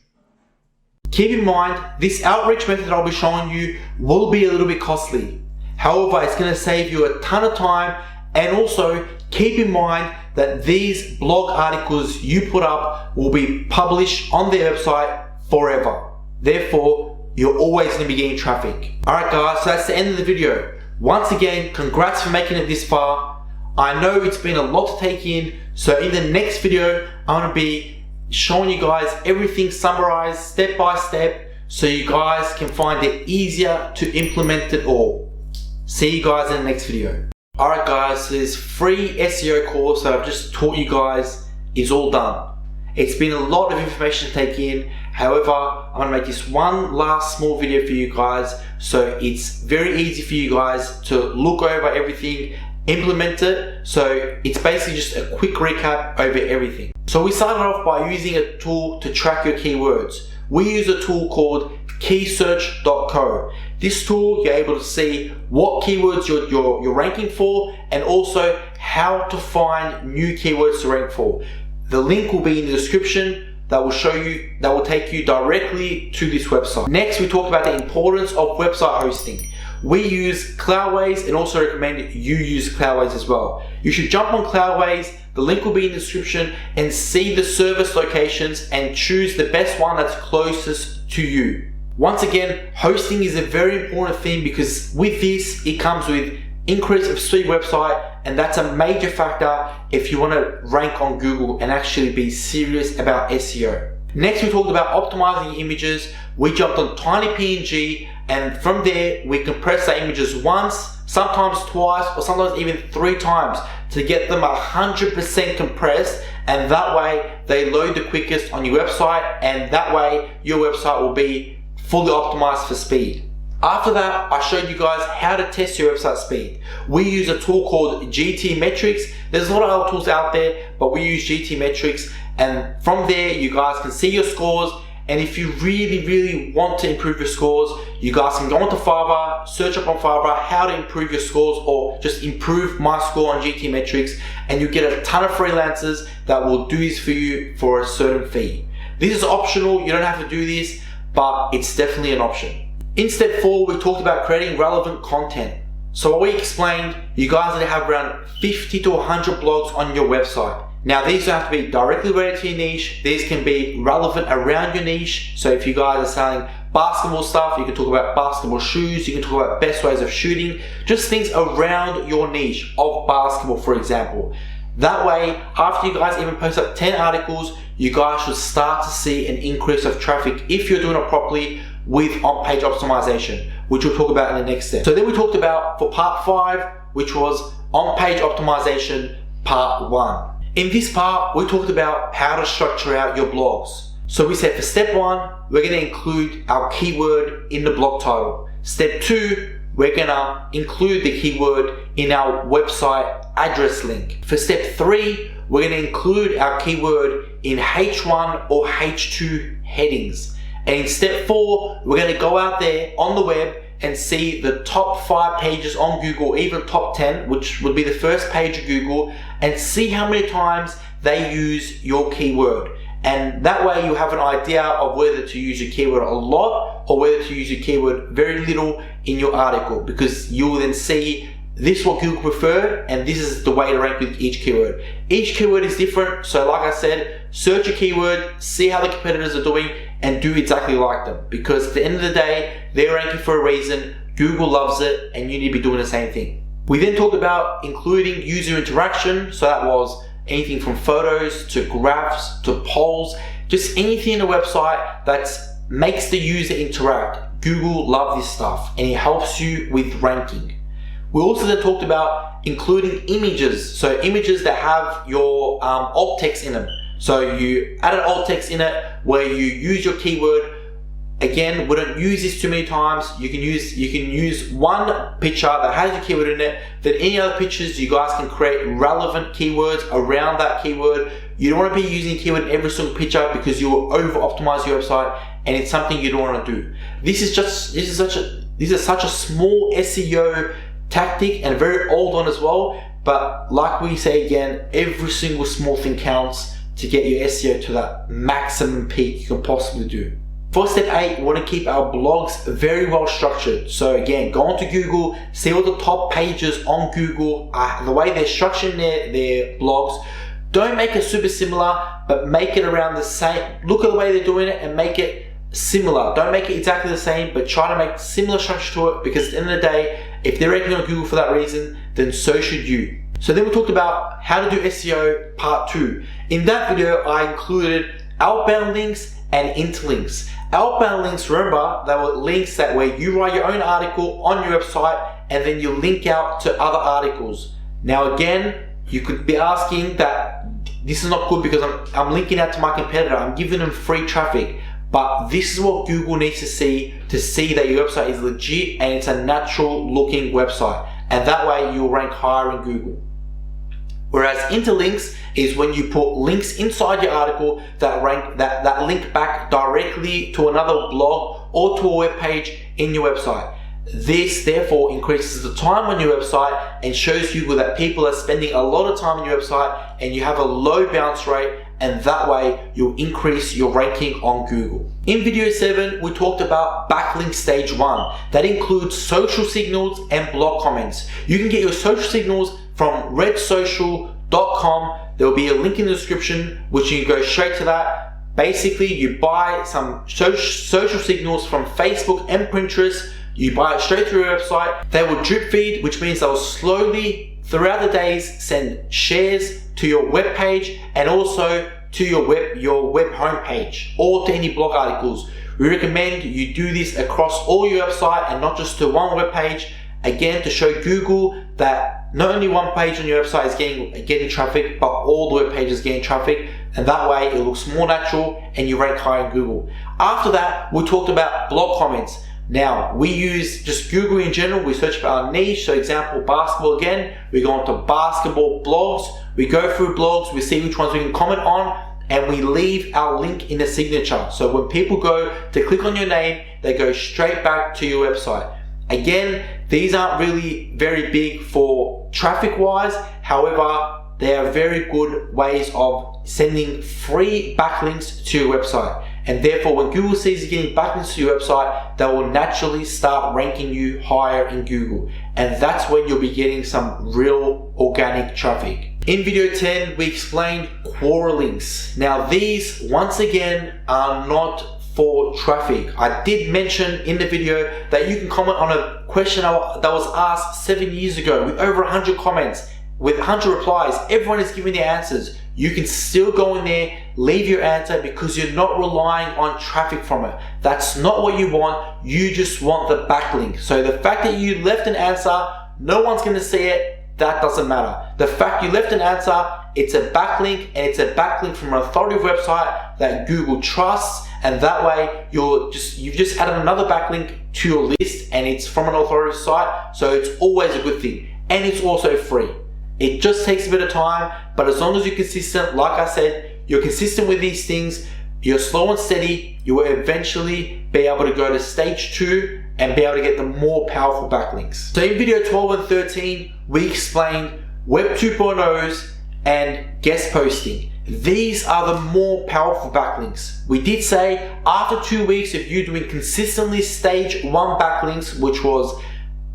Keep in mind, this outreach method I'll be showing you will be a little bit costly. However, it's going to save you a ton of time, and also keep in mind that these blog articles you put up will be published on their website forever. Therefore, you're always going to be getting traffic. Alright guys, so that's the end of the video. Once again, congrats for making it this far. I know it's been a lot to take in, so in the next video, I'm going to be showing you guys everything summarized step by step so you guys can find it easier to implement it all. See you guys in the next video. Alright guys, so this free SEO course that I've just taught you guys is all done. It's been a lot of information to take in. However, I'm going to make this one last small video for you guys so it's very easy for you guys to look over everything, implement it. So it's basically just a quick recap over everything. So we started off by using a tool to track your keywords. We use a tool called keysearch.co. This tool, you're able to see what keywords you're ranking for, and also how to find new keywords to rank for. The link will be in the description that will take you directly to this website. Next, we talked about the importance of website hosting. We use Cloudways and also recommend you use Cloudways as well. You should jump on Cloudways, the link will be in the description, and see the service locations and choose the best one that's closest to you. Once again, hosting is a very important thing because with this, it comes with increase of speed website, and that's a major factor if you want to rank on Google and actually be serious about SEO. Next, we talked about optimizing images. We jumped on Tiny PNG, and from there we compress the images once, sometimes twice, or sometimes even 3 times to get them 100% compressed, and that way they load the quickest on your website, and that way your website will be fully optimized for speed. After that, I showed you guys how to test your website speed. We use a tool called GTmetrix. There's a lot of other tools out there, but we use GTmetrix, and from there you guys can see your scores. And if you really want to improve your scores, you guys can go onto Fiverr, search up on Fiverr how to improve your scores, or just improve my score on GTmetrix, and you get a ton of freelancers that will do this for you for a certain fee. This is optional, you don't have to do this, but it's definitely an option. In step 4, we talked about creating relevant content. So what we explained, you guys need to have around 50 to 100 blogs on your website. Now these don't have to be directly related to your niche, these can be relevant around your niche. So if you guys are selling basketball stuff, you can talk about basketball shoes, you can talk about best ways of shooting, just things around your niche of basketball, for example. That way, after you guys even post up 10 articles, you guys should start to see an increase of traffic if you're doing it properly with on-page optimization, which we'll talk about in the next step. So then we talked about for part 5, which was on-page optimization part 1. In this part, we talked about how to structure out your blogs. So we said for step 1, we're going to include our keyword in the blog title. Step 2, we're going to include the keyword in our website address link. For step 3, we're going to include our keyword in H1 or H2 headings. And in step 4, we're going to go out there on the web and see the top 5 pages on Google, even top 10, which would be the first page of Google, and see how many times they use your keyword. And that way you have an idea of whether to use your keyword a lot or whether to use your keyword very little in your article, because you will then see this is what Google preferred and this is the way to rank with each keyword. Each keyword is different, so like I said, search a keyword, see how the competitors are doing, and do exactly like them, because at the end of the day, they're ranking for a reason, Google loves it, and you need to be doing the same thing. We then talked about including user interaction, so that was anything from photos to graphs to polls, just anything in a website that makes the user interact. Google loves this stuff, and it helps you with ranking. We also then talked about including images, so images that have your alt text in them. So you add an alt text in it where you use your keyword. Again, we don't use this too many times. You can use one picture that has your keyword in it. Then any other pictures, you guys can create relevant keywords around that keyword. You don't want to be using keyword in every single picture because you will over optimize your website, and it's something you don't want to do. This is such a small SEO tactic and very old one as well. But like we say again, every single small thing counts to get your SEO to that maximum peak you can possibly do. For step 8, we want to keep our blogs very well structured. So again, go onto Google, see all the top pages on Google, the way they're structuring their blogs. Don't make it super similar, but make it around the same. Look at the way they're doing it and make it similar. Don't make it exactly the same, but try to make similar structure to it, because at the end of the day, if they're ranking on Google for that reason, then so should you. So then we talked about how to do SEO part 2. In that video, I included outbound links and interlinks. Outbound links, remember, they were links that where you write your own article on your website and then you link out to other articles. Now again, you could be asking that this is not good because I'm linking out to my competitor, I'm giving them free traffic. But this is what Google needs to see that your website is legit and it's a natural looking website. And that way you'll rank higher in Google. Whereas interlinks is when you put links inside your article that link back directly to another blog or to a web page in your website. This therefore increases the time on your website and shows Google that people are spending a lot of time on your website and you have a low bounce rate and that way you'll increase your ranking on Google. In video 7, we talked about backlink stage 1. That includes social signals and blog comments. You can get your social signals from redsocial.com. There will be a link in the description which you can go straight to that. Basically, you buy some social signals from Facebook and Pinterest. You buy it straight through your website. They will drip feed, which means they'll slowly throughout the days send shares to your web page and also to your web homepage or to any blog articles. We recommend you do this across all your website and not just to one web page. Again, to show Google that not only one page on your website is getting traffic, but all the web pages getting traffic, and that way it looks more natural and you rank higher in Google. After that, we talked about blog comments. Now, we use just Google in general. We search for our niche. So example, basketball again. We go into basketball blogs. We go through blogs. We see which ones we can comment on, and we leave our link in the signature. So when people go to click on your name, they go straight back to your website. Again, these aren't really very big for traffic wise. However, they are very good ways of sending free backlinks to your website. And therefore, when Google sees you getting backlinks to your website, they will naturally start ranking you higher in Google. And that's when you'll be getting some real organic traffic. In video 10, we explained Quora links. Now these, once again, are not for traffic. I did mention in the video that you can comment on a question that was asked 7 years ago with over 100 comments, with 100 replies. Everyone is giving their answers. You can still go in there, leave your answer, because you're not relying on traffic from it. That's not what you want. You just want the backlink. So the fact that you left an answer, no one's going to see it. That doesn't matter. The fact you left an answer, it's a backlink, and it's a backlink from an authoritative website that Google trusts, and that way you've just added another backlink to your list, and it's from an authoritative site, so it's always a good thing. And it's also free. It just takes a bit of time, but as long as you're consistent, like I said, you're consistent with these things, you're slow and steady, you will eventually be able to go to stage 2 and be able to get the more powerful backlinks. So in video 12 and 13, we explained Web 2.0s and guest posting. These are the more powerful backlinks. We did say after 2 weeks of you doing consistently stage 1 backlinks, which was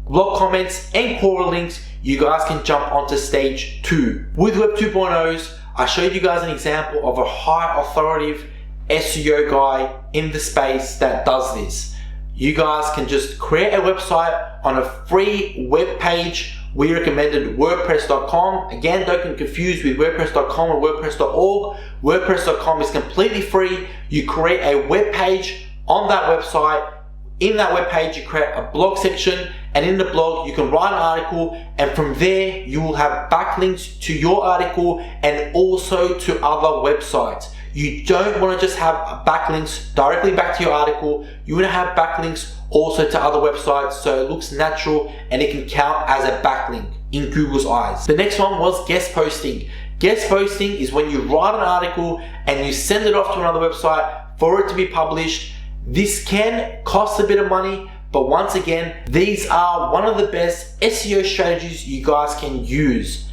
blog comments and Quora links, you guys can jump onto stage 2. With Web 2.0s, I showed you guys an example of a high authoritative SEO guy in the space that does this. You guys can just create a website on a free web page. We recommended WordPress.com. Again, don't get confused with WordPress.com or WordPress.org. WordPress.com is completely free. You create a web page on that website. In that web page, you create a blog section, and in the blog, you can write an article, and from there, you will have backlinks to your article and also to other websites. You don't want to just have backlinks directly back to your article. You want to have backlinks also to other websites, so it looks natural and it can count as a backlink in Google's eyes. The next one was guest posting. Guest posting is when you write an article and you send it off to another website for it to be published. This can cost a bit of money, but once again, these are one of the best SEO strategies you guys can use.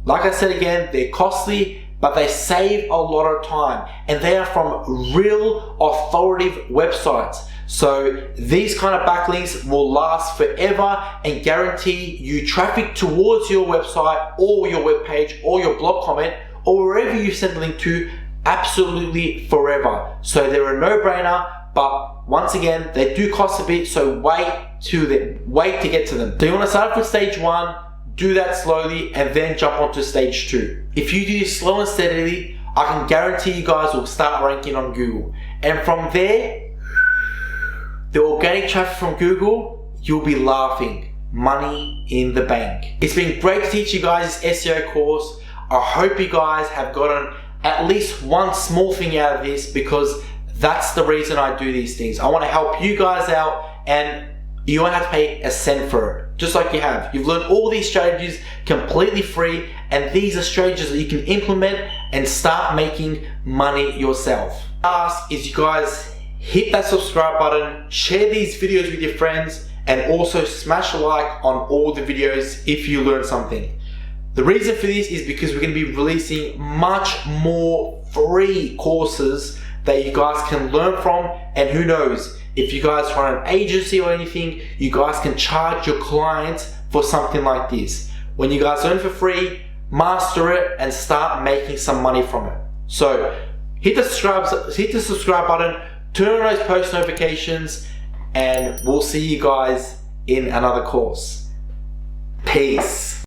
Like I said again, they're costly, but they save a lot of time, and they are from real authoritative websites. So these kind of backlinks will last forever and guarantee you traffic towards your website or your web page or your blog comment or wherever you send the link to, absolutely forever. So they're a no-brainer. But once again, they do cost a bit, so wait to get to them. So you want to start off with stage 1, do that slowly, and then jump onto stage 2. If you do this slow and steadily, I can guarantee you guys will start ranking on Google. And from there, the organic traffic from Google, you'll be laughing. Money in the bank. It's been great to teach you guys this SEO course. I hope you guys have gotten at least one small thing out of this, because that's the reason I do these things. I want to help you guys out, and you won't have to pay a cent for it, just like you have. You've learned all these strategies completely free, and these are strategies that you can implement and start making money yourself. Ask is you guys hit that subscribe button, share these videos with your friends, and also smash a like on all the videos if you learned something. The reason for this is because we're going to be releasing much more free courses that you guys can learn from, and who knows, if you guys run an agency or anything, you guys can charge your clients for something like this. When you guys learn for free, master it and start making some money from it. So hit the subscribe button, turn on those post notifications, and we'll see you guys in another course. Peace.